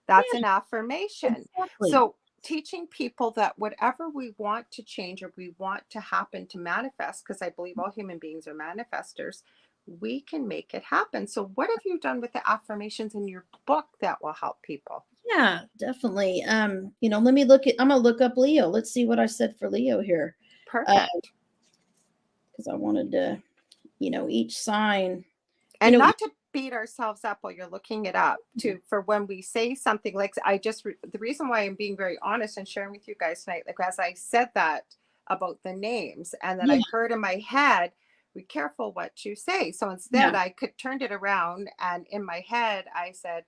That's Yeah, an affirmation. exactly. So teaching people that whatever we want to change or we want to happen to manifest, because I believe all human beings are manifestors, we can make it happen. So what have you done with the affirmations in your book that will help people? Yeah, definitely. Let me I'm gonna look up Leo. Let's see what I said for Leo here. Perfect. Because I wanted to, each sign, you And know, not to beat ourselves up while you're looking it up, to for when we say something like, the reason why I'm being very honest and sharing with you guys tonight, like as I said that about the names, and then yeah, I heard in my head, be careful what you say. So yeah, instead I could turned it around, and in my head I said,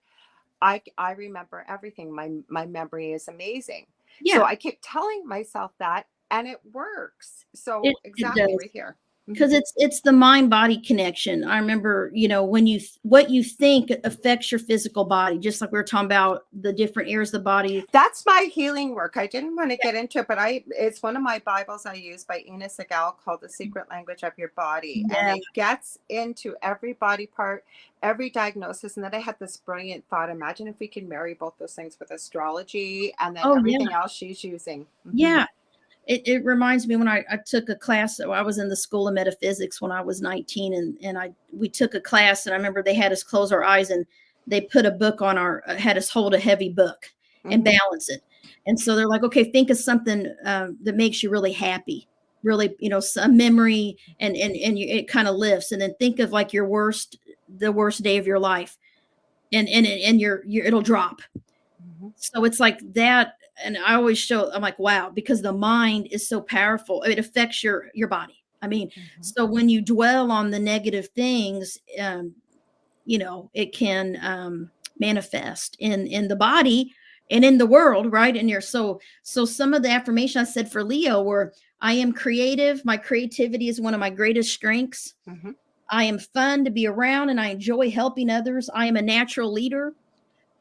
I remember everything. My memory is amazing. So yeah. I keep telling myself that, and it works. It So it exactly does. right here. Mhm. Because it's the mind body connection. I remember, when what you think affects your physical body, just like we were talking about the different areas of the body. That's my healing work. I didn't want to get into it, but it's one of my Bibles I use by Ina Segal, called The Secret Language of Your Body. And Yeah. it gets into every body part, every diagnosis. And then I had this brilliant thought. Imagine if we could marry both those things with astrology and then Oh, yeah. everything else she's using. Hmm. Yeah. It reminds me when I took a class. So I was in the School of Metaphysics when I was 19, and we took a class, and I remember they had us close our eyes, and they put a book on had us hold a heavy book and Hmm. balance it. And so they're like, okay, think of something that makes you really happy, really, some memory, it kind of lifts. And then think of like the worst day of your life, and it'll drop. Hmm. So it's like that. And I always I'm like, wow, because the mind is so powerful. It affects your body. I mean, Hmm. so when you dwell on the negative things, it can manifest in the body and in the world, right? And so some of the affirmation I said for Leo were, I am creative. My creativity is one of my greatest strengths. Hmm. I am fun to be around and I enjoy helping others. I am a natural leader.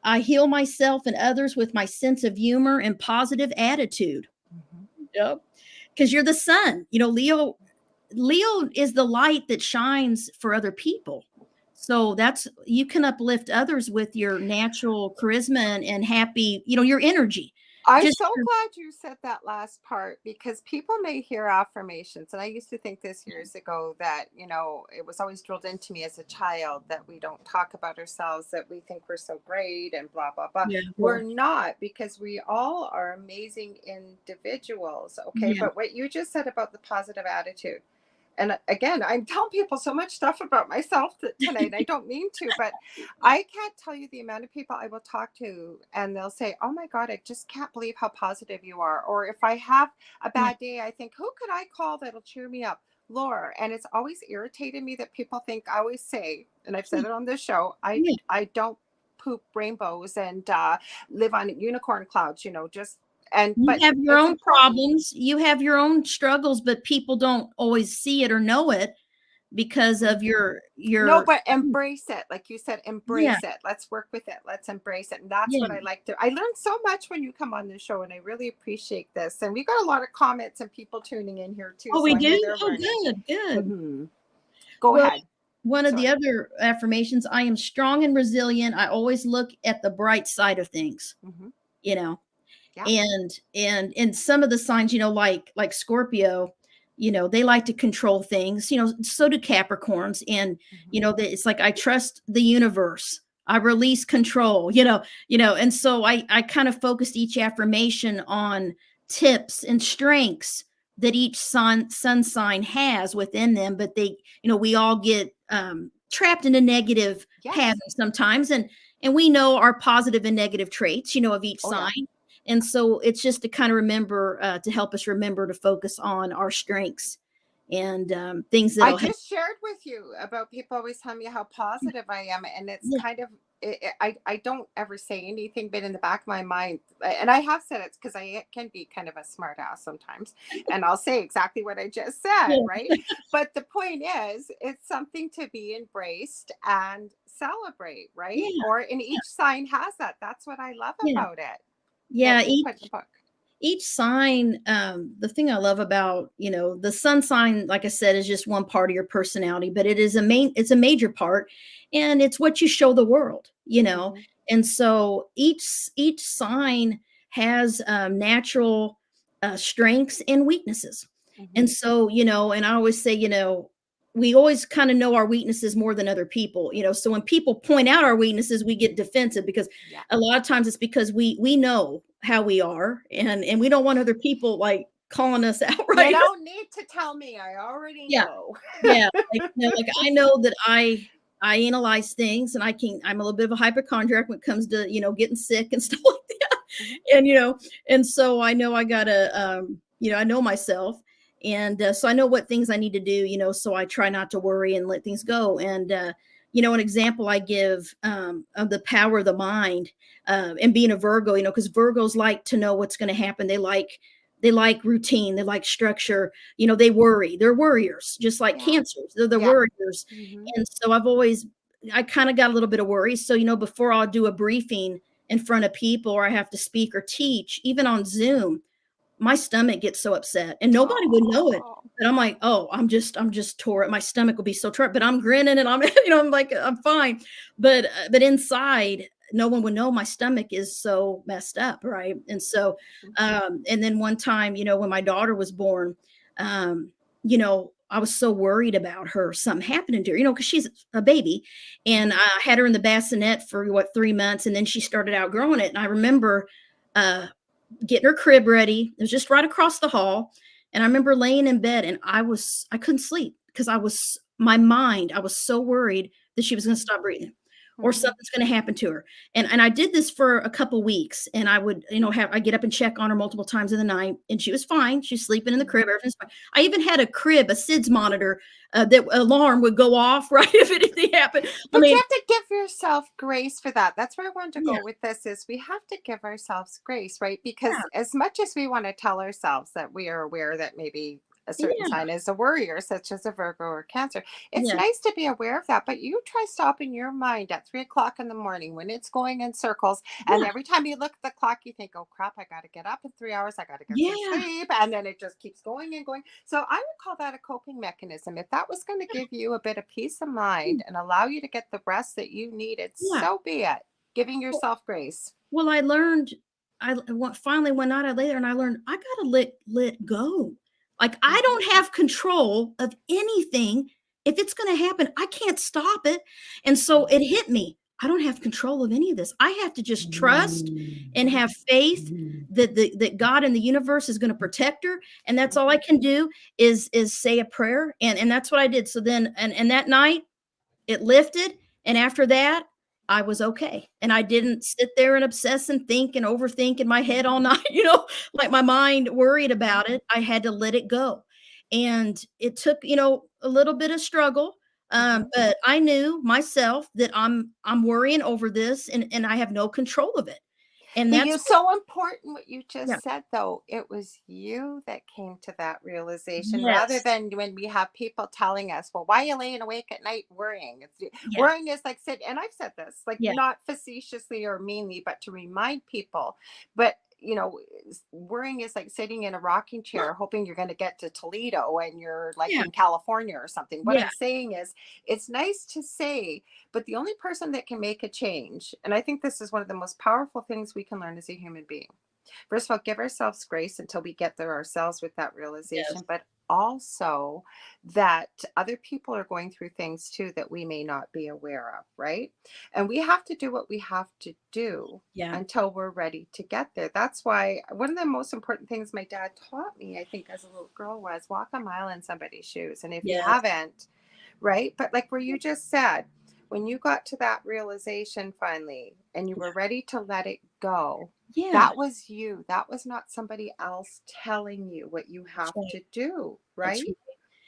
I heal myself and others with my sense of humor and positive attitude. Hmm. Yep. Because you're the sun. Leo is the light that shines for other people. So that's you can uplift others with your natural charisma and happy, your energy. I'm Just so glad you said that last part, because people may hear affirmations. And I used to think this years ago, that, it was always drilled into me as a child that we don't talk about ourselves, that we think we're so great and blah, blah, blah. yeah, We're well, not, because we all are amazing individuals. Okay. yeah, But what you just said about the positive attitude, and again, I'm telling people so much stuff about myself tonight, and I don't mean to, but I can't tell you the amount of people I will talk to, and they'll say, oh my God, I just can't believe how positive you are. Or if I have a yeah, bad day, I think, who could I call that'll cheer me up? Laura. And it's always irritated me that people think, I always say, and I've yeah, said it on this show, yeah. I don't poop rainbows and live on unicorn clouds, just, and, You but have your it's own important. problems, you have your own struggles, but people don't always see it or know it because of Mhm. No, your but embrace it. Like you said, yeah, embrace it. Let's work with it. Let's embrace it. And that's what I yeah. like to. I learned so much when you come on the show, and I really appreciate this. And we got a lot of comments and people tuning in here too, Oh, so we I know do? they're Oh, learning. good, good. Hmm. Go Well, ahead. one of the Sorry. other affirmations, I am strong and resilient. I always look at the bright side of things, Hmm. you know. Yeah. And some of the signs, like Scorpio, they like to control things, so do Capricorns. And, Mhm. it's like, I trust the universe. I release control, and so I kind of focused each affirmation on tips and strengths that each sun sign has within them. But we all get trapped in a negative Yes. pattern sometimes. And we know our positive and negative traits, of each Oh, yeah. sign. And so it's just to kind of remember, to help us remember to focus on our strengths and things I that'll help. just shared with you about people always tell me how positive I am, and it's Yeah, kind of I don't ever say anything, but in the back of my mind, and I have said it because I can be kind of a smart ass sometimes, and I'll say exactly what I just said, yeah, right? But the point is, it's something to be embraced and celebrate, right? yeah, Or and each sign has that. That's what I love yeah, about it. That yeah. we put in the book. Each sign, the thing I love about, the sun sign, like I said, is just one part of your personality, but it's a major part, and it's what you show the world, Hmm. and so each sign has natural strengths and weaknesses. Hmm. And so, and I always say, we always kind of know our weaknesses more than other people, so when people point out our weaknesses, we get defensive, because Yeah. a lot of times it's because we know how we are, and we don't want other people like calling us out, You right? don't need to tell me. I already Yeah, know. yeah, like, like, I know that I analyze things, and I'm a little bit of a hypochondriac when it comes to, getting sick and stuff like that. Mhm. And, and so I know I gotta, I know myself. And so I know what things I need to do, so I try not to worry and let things go. And, an example I give of the power of the mind, and being a Virgo, because Virgos like to know what's going to happen. They like routine, they like structure, they worry. They're worriers, just like Yeah. cancers. They're the Yeah. worriers. Mhm. And so I kind of got a little bit of worry. So, before I'll do a briefing in front of people, or I have to speak or teach, even on Zoom, my stomach gets so upset, and nobody would know it. Oh. But I'm like, oh, I'm just tore. My stomach will be so tore, but I'm grinning, and I'm, I'm like, I'm fine. But inside, no one would know my stomach is so messed up, right? And so, Mhm. and then one time, when my daughter was born, I was so worried about her, something happening to her, because she's a baby, and Mhm. I had her in the bassinet for 3 months, and then she started outgrowing it. And I remember, uh, getting her crib ready. It was just right across the hall. And I remember laying in bed, and I couldn't sleep, because I was so worried that she was going to Mhm. stop breathing, or Mhm. something's going to happen to her. And I did this for a couple weeks, and I would, I get up and check on her multiple times in the night, and she was fine. She's sleeping in the crib. Mhm. Everything's fine. I even had a crib, a SIDS monitor, that alarm would go off, right, if anything happened. I But you mean, have to give yourself grace for that. That's where I wanted to yeah, go with this is we have to give ourselves grace, right? yeah, Because as much as we want to tell ourselves that we are aware that maybe a certain yeah, sign is a worrier, such as a Virgo or Cancer, it's yeah, nice to be aware of that. But you try stopping your mind at 3 o'clock in the morning when it's going in circles. And yeah, every time you look at the clock, you think, oh crap, I got to get up in 3 hours. I got to get some yeah, sleep. And then it just keeps going and going. So I would call that a coping mechanism. If that was going to give you a bit of peace of mind and allow you to get the rest that you needed, yeah. so be it. Giving Well, yourself grace. Well, I learned finally one night I lay there and I learned I gotta let go. Like, I Mhm. don't have control of anything. If it's gonna happen, I can't stop it. And so Mhm. it hit me. I don't have control of any of this. I have to just trust and have faith that God and the universe is gonna protect her. And that's all I Mhm. can do is say a prayer. And that's what I did. So then, and that night it lifted, and after that, I was okay, and I didn't sit there and obsess and think and overthink in my head all Mhm. night, like my mind worried Mhm. about it. I had to let it go, and it took, a little bit of struggle, Mhm. but I knew myself that I'm worrying over this, and I have no control of it, and But that's you what. so important what you Yeah. just said though. It was you that came to that realization rather Yes. than when we have people telling us, well, why are you laying awake at night worrying? Yeah. Worrying is like sit and I've said this, like Yeah. not facetiously or meanly, but to remind people. But worrying is like sitting in a rocking chair hoping you're going to get to Toledo and you're like Yeah. in California or something. What Yeah. I'm saying is it's nice to say, but the only person that can make a change, and I think this is one of the most powerful things we can learn as a human being. First of all, give ourselves grace until we get there ourselves with that Yes. realization, but also that other people are going through things too that we may not be aware of, right? And we have to do what we have to do Yeah. until we're ready to get there. That's why one of the most important things my dad taught me, I think, as a little girl was walk a mile in somebody's shoes. And if you Yes. haven't, right? But like where you just said, when you got to that realization finally and you were ready to let it go, Yeah. that was you. That was not somebody else telling you what you That's have right. to do, That's right? right.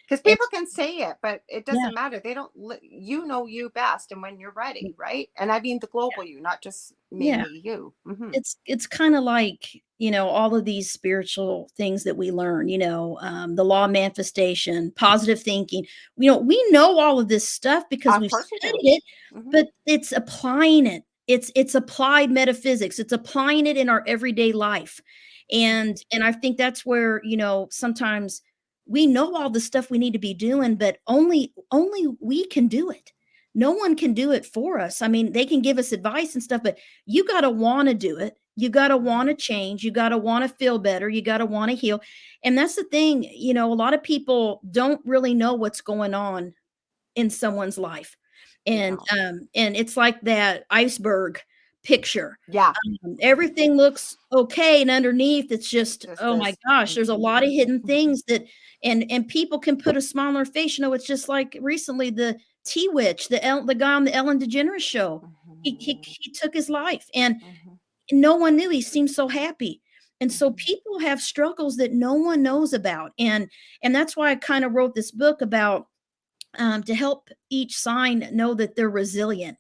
Because And people can say it, but it yeah. doesn't matter. They don't, you know you best and when you're ready, right? And I mean the global you, not just Yeah. me, you. Hmm. It's kind of like, all of these spiritual things that we learn, the law of manifestation, positive thinking. We know all of this stuff because Of we've course we studied do. it, Hmm. but it's applying it. It's applied metaphysics. It's applying it in our everyday life. And I think that's where, sometimes we know all the stuff we need to be doing, but only we can do it. No one can do it for us. I mean, they can give us advice and stuff, but you got to want to do it. You got to want to change. You got to want to feel better. You got to want to heal. And that's the thing, a lot of people don't really know what's going on in someone's life. And No. and it's like that iceberg picture. Yeah. Everything looks okay, and underneath it's just, Just oh my this. gosh, there's a Hmm. lot of hidden things that and people can put a smile on their face. It's just like recently the Tea Witch, the guy on the Ellen DeGeneres show. Hmm. He took his life, and Hmm. no one knew. He seemed so happy. And so Hmm. people have struggles that no one knows about. And that's why I kind of wrote this book about, to help each sign know that they're resilient,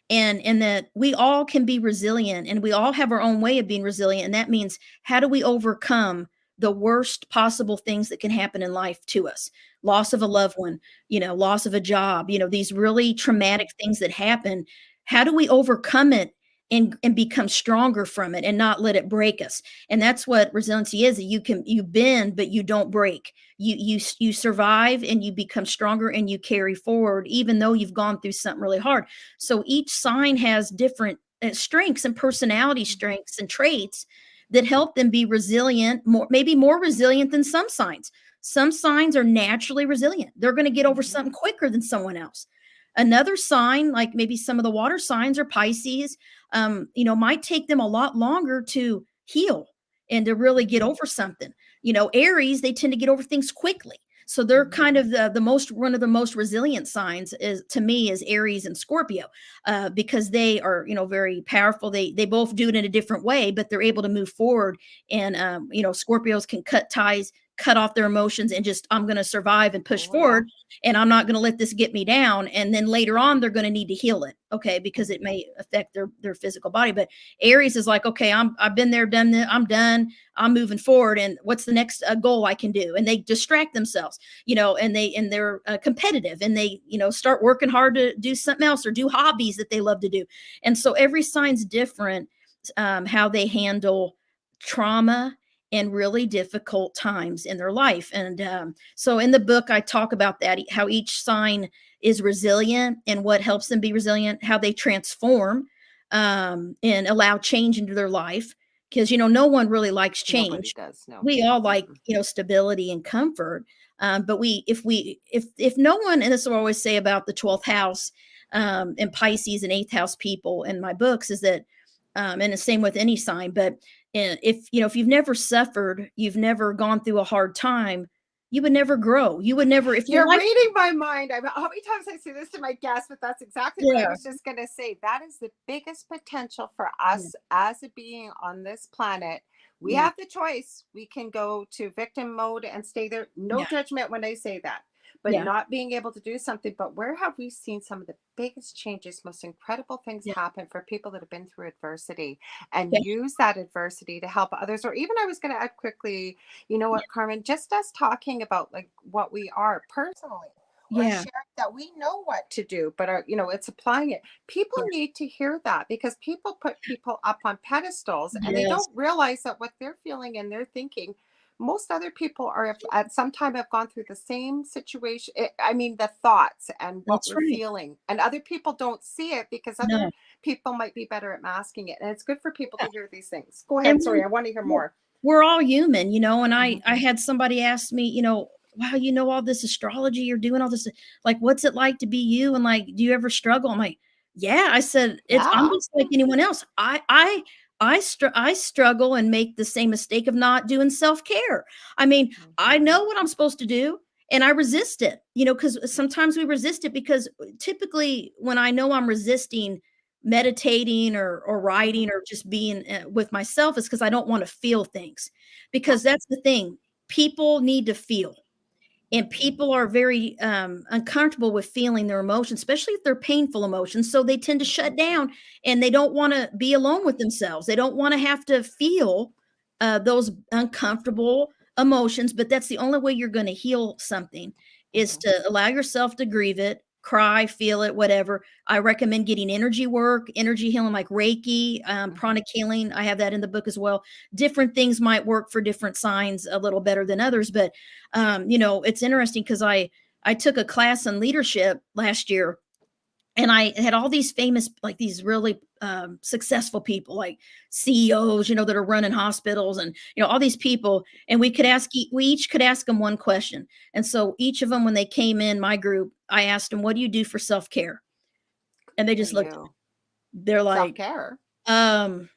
and that we all can be resilient, and we all have our own way of being resilient. And that means, how do we overcome the worst possible things that can happen in life to us? Loss of a loved one, loss of a job, these really traumatic things that happen. How do we overcome it and become stronger from it and not let it break us? And that's what resiliency is. You bend but you don't break. You survive and you become stronger and you carry forward even though you've gone through something really hard. So each sign has different strengths and personality strengths and traits that help them be resilient, maybe more resilient than some signs. Some signs are naturally resilient. They're going to get over Hmm. something quicker than someone else. Another sign, like maybe some of the water signs or Pisces, might take them a lot longer to heal and to really get over something. Aries, they tend to get over things quickly. So they're kind of the most one of the most resilient signs is, to me, is Aries and Scorpio, because they are very powerful. They both do it in a different way, but they're able to move forward. And Scorpios can cut ties, cut off their emotions, and just, I'm going to survive and push Oh, yeah. forward, and I'm not going to let this get me down. And then later on, they're going to need to heal it, okay, because it Hmm. may affect their physical body. But Aries is like, okay, I've been there, done that, I'm done. I'm moving forward, and what's the next goal I can do? And they distract themselves, and they're competitive, and they start working hard to do something else or do hobbies that they love to do. And so every sign's different, how they handle trauma and really difficult times in their life. And so in the book, I talk about that, how each sign is resilient and what helps them be resilient, how they transform, and allow change into their life. Because, no one really likes Nobody change. does. No. We all like, Mm-mm. stability and comfort. But if no one, and this is what I always say about the 12th house, and Pisces and 8th house people in my books, is that, and the same with any sign, but if you've never suffered, you've never gone through a hard time, you would never grow. You would never, if your You're life, reading my mind. How many times I say this to my guests, but that's exactly what I yeah, was just going to say. That is the biggest potential for yeah, us as a being on this planet. We yeah, have the choice. We can go to victim mode and stay there. No yeah, judgment when I say that, but yeah, not being able to do something. But where have we seen some of the biggest changes, most incredible things yeah, happen for people that have been through adversity and yeah, use that adversity to help others? Or even I was going to add quickly, you know what, Carmen, just us talking about like what we are personally or yeah, sharing that we know what to do, but are, it's applying it. People yeah, need to hear that because people put people up on pedestals and they yes, don't realize that what they're feeling and they're thinking, most other people are at some time have gone through the same situation. I mean, the thoughts and what that's we're right. feeling, and other people don't see it because other No, people might be better at masking it. And it's good for people to yeah. hear these things. Go And ahead. Sorry, I want to hear we're, more. we're all human, and Mhm. I had somebody ask me, wow, you know all this astrology, you're doing all this, like, what's it like to be you? And like, do you ever struggle? I'm like, yeah. I said, I'm Yeah. just like anyone else. I struggle and make the same mistake of not doing self-care. I mean, I Mhm. know what I'm supposed to do and I resist it, because sometimes we resist it because typically when I know I'm resisting meditating or writing Mhm. or just being with myself is because I don't want to feel things. Yeah. Because that's the thing. People need to feel, and Mhm. people are very uncomfortable with feeling their emotions, especially if they're painful emotions. So they tend to Mhm. shut down and they don't want to be alone with themselves. They don't want to have to feel those uncomfortable emotions. But that's the only way you're going to heal something is Mhm. to allow yourself to grieve it, cry, feel it, whatever. I recommend getting energy work, energy healing like Reiki, Mhm. pranic healing. I have that in the book as well. Different things might work for different signs a little better than others, but it's interesting because I took a class on leadership last year, and I had all these famous, like these really successful people, like CEOs, that are running hospitals, and all these people, and we each could ask them one question, and so each of them, when they came in my group, I asked them, "What do you do for self care?" And they For just looked at me. you. They're Self like, care. um,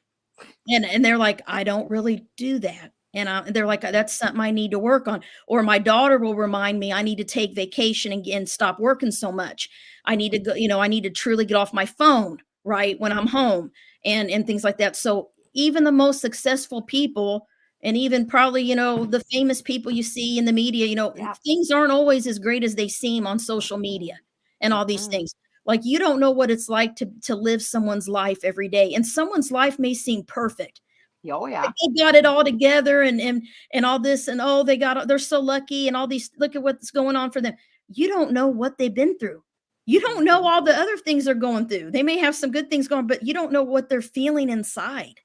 and they're like, "I don't really do that." And they're like, Mhm. "That's something I need to work on." Or my daughter will remind me, "I need to take vacation and stop working so much. I need to Mhm. go, I need to truly get off my phone, right, when Mhm. I'm home," and things like that. So even the most successful people, and even probably, the famous people you see in the media, Yeah. things aren't always as great as they seem on social media Mm-mm. and all these Mm-mm. things. Like, you don't know what it's like to live someone's life every day, and someone's life may seem perfect. Oh Like, yeah. they got it Mhm. all together and all this, and, oh, they're so lucky, and all these, look at what's going on for them. You don't know what they've been through. You don't know Mhm. all the other things they're going through. They may have some good things going, but you don't know what they're feeling inside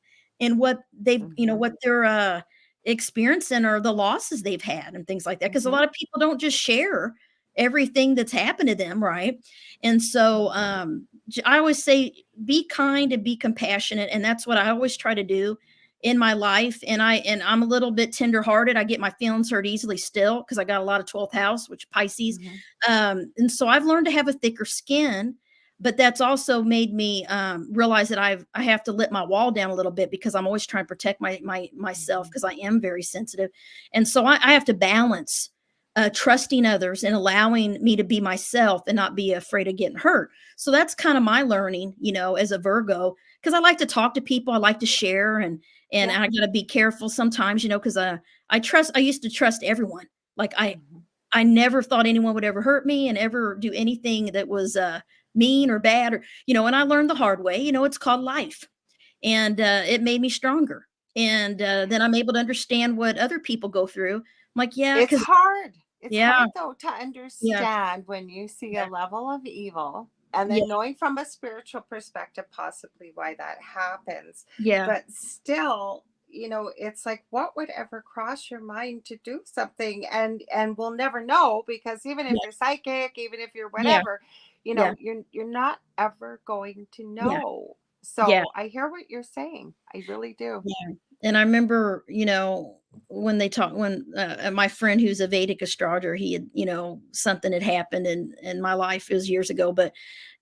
and what Mhm. what they're experiencing, or the losses they've had and things like that. Because a Mhm. lot of people don't just share everything that's happened to them, right? And so Mhm. I always say, be kind and be compassionate, and that's what I always try to do in my life. And I'm a little bit tenderhearted. I get my feelings hurt easily still because I got a lot of 12th house, which Pisces. Mhm. And so I've learned to have a thicker skin, but that's also made me realize that I have to let my wall down a little bit because I'm always trying to protect myself Mhm. because I am very sensitive. And so I have to balance trusting others and allowing me to be myself and not be afraid of getting hurt. So that's kind of my learning, as a Virgo, because I like to talk to people, I like to share, and Yeah. I got to be careful sometimes, because I used to trust everyone. Like, Mhm. I never thought anyone would ever hurt me and ever do anything that was mean or bad, or and I learned the hard way. It's called life, and it made me stronger. And then I'm able to understand what other people go through. I'm like, yeah, It's because hard. It's yeah, hard though to yeah, understand when you see a level of evil and yeah, then knowing from a spiritual perspective possibly why that happens. yeah, But still, it's like what would ever cross your mind to do something, and we'll never know because even if yeah, you're psychic, even if you're yeah, whatever, yeah, you're not ever going to yeah, know. yeah. So I hear what you're saying. I really do. Yeah, and I remember, when they talk when, my friend who's a Vedic astrologer, he had, something had happened in my life. It was years ago, but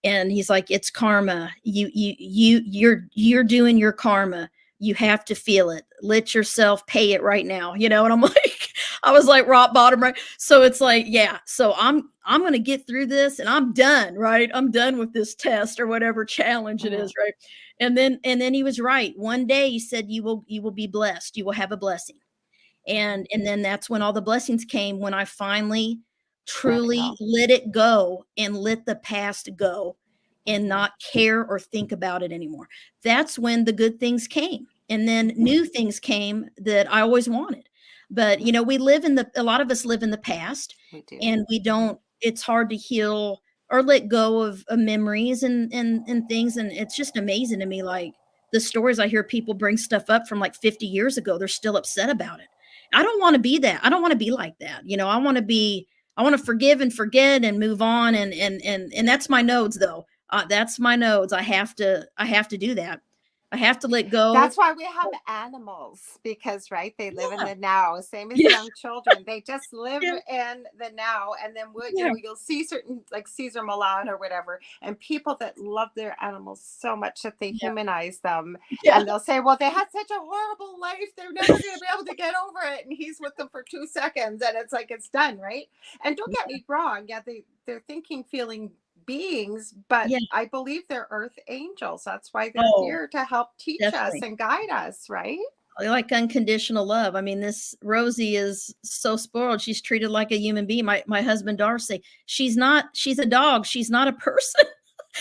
and he's like, "It's karma. You're doing your karma. You have to feel it. Let yourself pay it right now." And I'm like, I was like rock bottom, right? So it's like, yeah. So I'm gonna get through this, and I'm done, right? I'm done with this test or whatever challenge it Mhm. is, right? And then he was right. One day he said, "You will be blessed. You will have a blessing." Mhm. And then that's when all the blessings came, when I finally Let it truly go. let it go and let the past go and Mhm. not care or think about it anymore. That's when the good things came. And then Mhm. new things came that I always wanted. But Mhm. a lot of us live in the past, We do. and we Mhm. don't, it's hard to heal or let go of memories and things. And it's just amazing to me, like the stories I hear, people bring stuff up from like 50 years ago, they're still upset about it. I don't want to be that. I don't want to be like that. I want to forgive and forget and move on, and that's my nodes though. That's my nodes. I have to do that. I have to let go. That's why we have animals, because right, they live in Yeah. the now, same as Yeah. young children. They just live Yeah. in the now, and then what, Yeah. you'll see certain, like Caesar Milan or whatever, and people that love their animals so much that they Yeah. humanize them, Yeah. and they'll say, well, they had such a horrible life, they're never going to be able to get over it, and he's with them for 2 seconds, and it's like it's done, right? And don't get me wrong, yeah, they're thinking, feeling beings, but Yeah. I believe they're earth angels. That's why they're Oh, here, to help teach us definitely. and guide us, right? I like unconditional love. I mean, this Rosie is so spoiled. She's treated like a human being. My husband Darcy, she's a dog. She's not a person.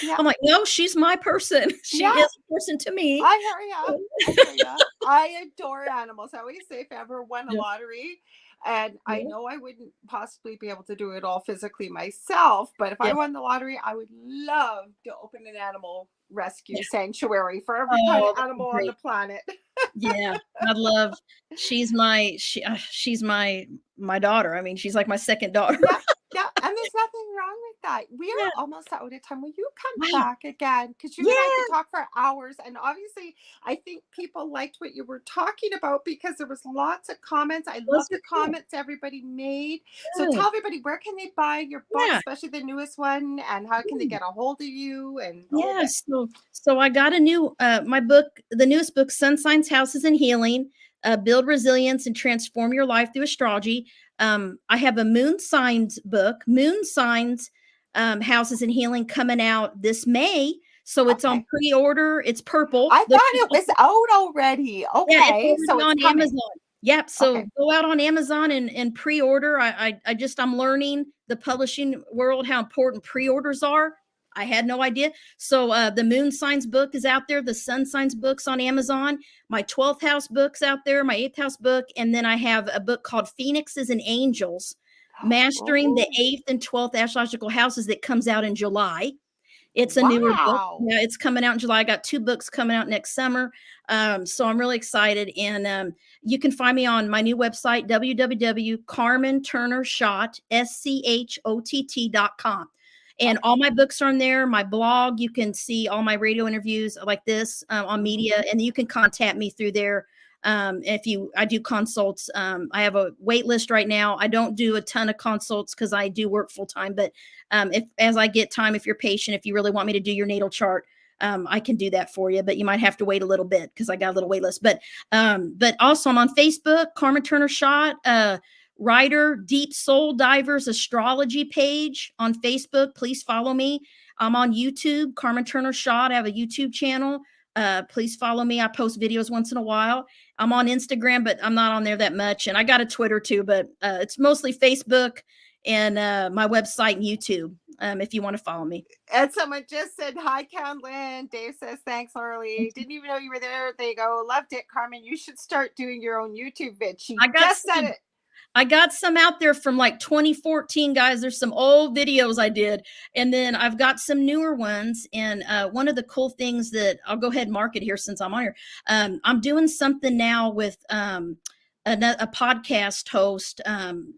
Yeah. I'm like, no, she's my person. She Yeah. is a person to me. I hear ya. I hear ya. I adore animals. I always say, if I ever won a Yeah, lottery, and I yeah, know I wouldn't possibly be able to do it all physically myself, but if yeah, I won the lottery, I would love to open an animal rescue yeah. sanctuary for every kind of Oh, that'd be animal on the great. planet. Yeah, I love. She's my daughter. I mean, she's like my second daughter. Yeah, yeah, and there's nothing wrong with that. We Yeah, are almost out of time. Will you come right. back again? Because you and I could Yeah, talk for hours. And obviously, I think people liked what you were talking about, because there was lots of comments. I love those are the cool. comments everybody made. So Good. tell everybody, where can they buy your books, Yeah. especially the newest one, and how can they get a hold of you and all of Yeah, it? so I got a new my book, the newest book, Sun Signs, Houses, and Healing, Build Resilience and Transform Your Life Through Astrology. I have a Moon Signs book, Moon Signs, Houses, and Healing, coming out this May. So it's on Okay. pre-order. It's purple. I thought it was out already. Yeah, it's Okay. So already it's on coming. Amazon. Yep, so Okay. go out on Amazon and pre-order. I'm learning the publishing world, how important pre-orders are. I had no idea. So the Moon Signs book is out there, the Sun Signs book's on Amazon, my 12th house book's out there, my 8th house book, and then I have a book called Phoenixes and Angels, Mastering the Oh, 8th and 12th astrological houses, that comes out in July. It's a newer book. wow. Yeah, it's coming out in July. I got 2 books coming out next summer. So I'm really excited. And you can find me on my new website, www.carmenturnershott, SCHOTT.com. And all Okay. my books are on there. My blog, you can see all my radio interviews like this on Mhm. media, and you can contact me through there. I do consults. I have a wait list right now. I don't do a ton of consults because I do work full time, but if as I get time, if you're patient, if you really want me to do your natal chart, I can do that for you, but you might have to wait a little bit because I got a little wait list. But also I'm on Facebook, Carmen Turner-Shott, writer, Deep Soul Divers Astrology page on Facebook. Please follow me. I'm on YouTube, Carmen Turner-Shott. I have a YouTube channel. Please follow me. I post videos once in a while. I'm on Instagram, but I'm not on there that much. And I got a Twitter too, but it's mostly Facebook and my website and YouTube, if you want to follow me. And someone just said, hi, Countland. Dave says, thanks, Lorilei. Didn't even know you were there. They go, loved it, Carmen. You should start doing your own YouTube vid. She I got just said some it. I got some out there from like 2014, guys. There's some old videos I did, and then I've got some newer ones. And one of the cool things that I'll go ahead and market here since I'm on here, I'm doing something now with a podcast host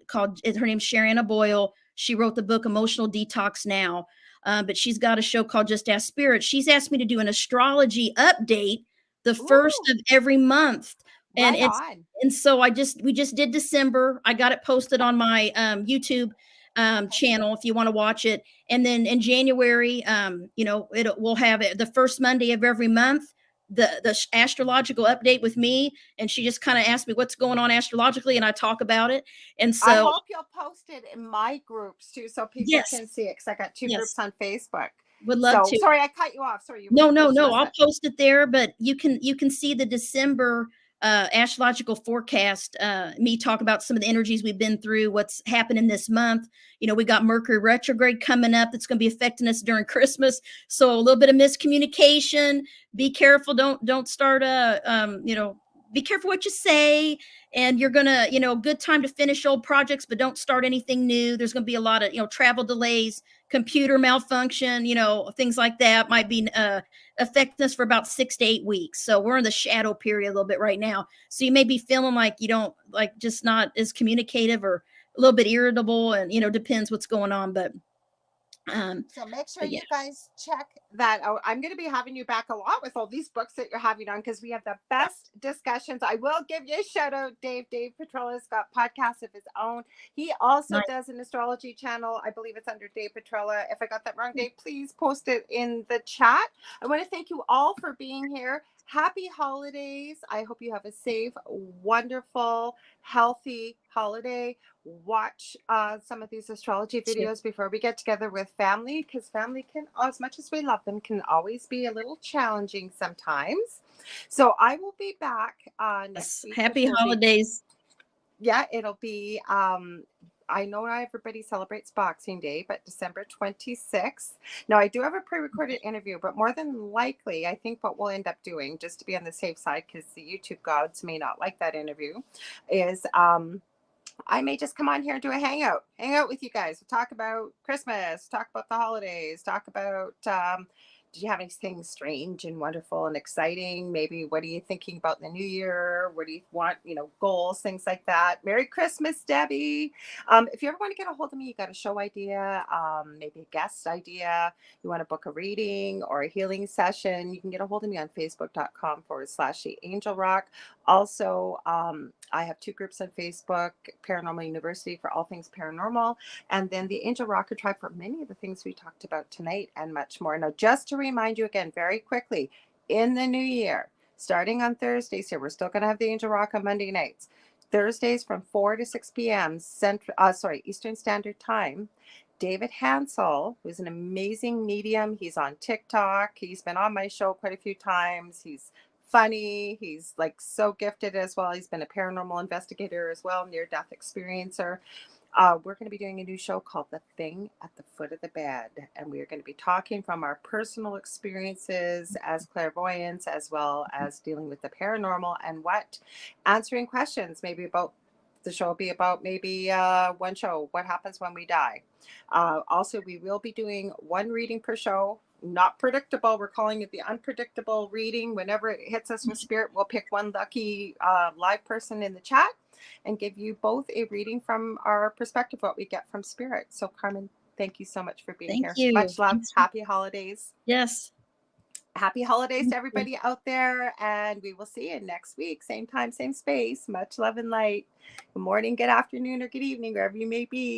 called, her name's Sharon Boyle. She wrote the book Emotional Detox Now, but she's got a show called Just Ask Spirit. She's asked me to do an astrology update the first Ooh, of every month, and right on. so we just did December. I got it posted on my YouTube Okay. channel if you want to watch it. And then in January, we'll have it the first Monday of every month. The astrological update with me, and she just kind of asked me what's going on astrologically, and I talk about it. And I so, hope you'll post it in my groups too, so people yes, can see it, because I got 2 groups yes, on Facebook. would love So to. sorry, I cut you off. Sorry, you were No, going to no, finish the no. rest of I'll it. post it there, but you can see the December astrological forecast. Me talk about some of the energies we've been through, what's happening this month. We got Mercury retrograde coming up. That's going to be affecting us during Christmas. So a little bit of miscommunication. Be careful. Don't start be careful what you say. And you're gonna, good time to finish old projects, but don't start anything new. There's going to be a lot of, travel delays, computer malfunction, things like that might be affecting us for about 6 to 8 weeks. So we're in the shadow period a little bit right now. So you may be feeling like you don't like, just not as communicative or a little bit irritable, and depends what's going on. But So make sure But yeah, you guys check that out. I'm going to be having you back a lot with all these books that you're having on because we have the best discussions. I will give you a shout out, Dave. Dave Petrola's got podcasts of his own. He also nice. does an astrology channel. I believe it's under Dave Petrola. If I got that wrong, Dave, please post it in the chat. I want to thank you all for being here. Happy holidays. I hope you have a safe, wonderful, healthy holiday. Watch some of these astrology Too. videos before we get together with family, because family can, as much as we love them, can always be a little challenging sometimes. So I will be back next Yes. week, which Happy will be, holidays. yeah, it'll be, I know not everybody celebrates Boxing Day, but December 26th. Now, I do have a pre-recorded interview, but more than likely, I think what we'll end up doing, just to be on the safe side, because the YouTube gods may not like that interview, is I may just come on here and do a hang out with you guys. We'll talk about Christmas, talk about the holidays, talk about, did you have anything strange and wonderful and exciting? Maybe what are you thinking about the new year? What do you want, goals, things like that. Merry Christmas, Debbie. If you ever want to get a hold of me, you got a show idea, maybe a guest idea, you want to book a reading or a healing session, you can get a hold of me on facebook.com/the Angel Rock. Also, I have two groups on Facebook, Paranormal University for all things paranormal, and then the Angel Rocker Tribe for many of the things we talked about tonight and much more. Now, just to remind you again, very quickly, in the new year, starting on Thursdays here, we're still going to have the Angel Rock on Monday nights. Thursdays from 4 to 6 p.m. Eastern Standard Time. David Hansel, who's an amazing medium. He's on TikTok. He's been on my show quite a few times. He's funny. He's like so gifted as well. He's been a paranormal investigator as well, near-death experiencer. We're going to be doing a new show called The Thing at the Foot of the Bed. And we are going to be talking from our personal experiences as clairvoyants, as well as dealing with the paranormal and answering questions, maybe about the show will be about maybe one show, what happens when we die. Also, we will be doing one reading per show. Not predictable. We're calling it the unpredictable reading. Whenever it hits us with spirit, we'll pick one lucky live person in the chat and give you both a reading from our perspective, what we get from spirit. So, Carmen, thank you so much for being Thank here. you. Much love. Thanks. Happy holidays. Yes. Happy holidays Thank to you. everybody out there. And we will see you next week. Same time, same space. Much love and light. Good morning, good afternoon, or good evening, wherever you may be.